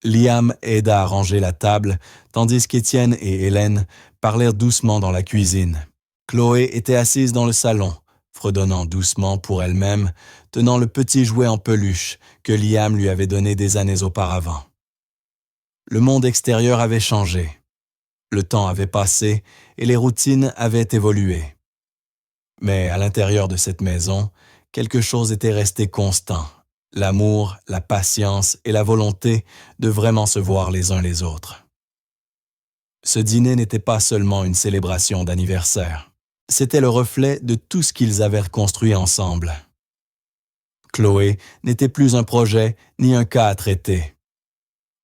Liam aida à ranger la table, tandis qu'Étienne et Hélène parlèrent doucement dans la cuisine. Chloé était assise dans le salon, fredonnant doucement pour elle-même, tenant le petit jouet en peluche que Liam lui avait donné des années auparavant. Le monde extérieur avait changé. Le temps avait passé et les routines avaient évolué. Mais à l'intérieur de cette maison, quelque chose était resté constant. L'amour, la patience et la volonté de vraiment se voir les uns les autres. Ce dîner n'était pas seulement une célébration d'anniversaire. C'était le reflet de tout ce qu'ils avaient construit ensemble. Chloé n'était plus un projet ni un cas à traiter.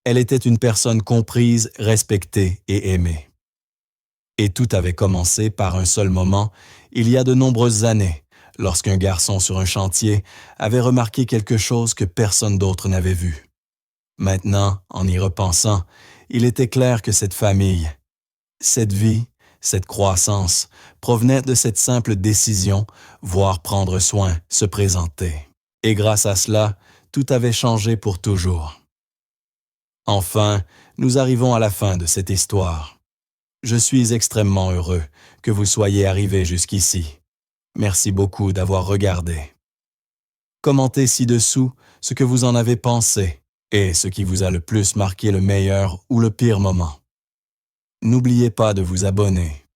Elle était une personne comprise, respectée et aimée. Et tout avait commencé par un seul moment, il y a de nombreuses années, lorsqu'un garçon sur un chantier avait remarqué quelque chose que personne d'autre n'avait vu. Maintenant, en y repensant, il était clair que cette famille, cette vie, cette croissance provenait de cette simple décision, voire prendre soin, se présenter. Et grâce à cela, tout avait changé pour toujours. Enfin, nous arrivons à la fin de cette histoire. Je suis extrêmement heureux que vous soyez arrivés jusqu'ici. Merci beaucoup d'avoir regardé. Commentez ci-dessous ce que vous en avez pensé et ce qui vous a le plus marqué, le meilleur ou le pire moment. N'oubliez pas de vous abonner.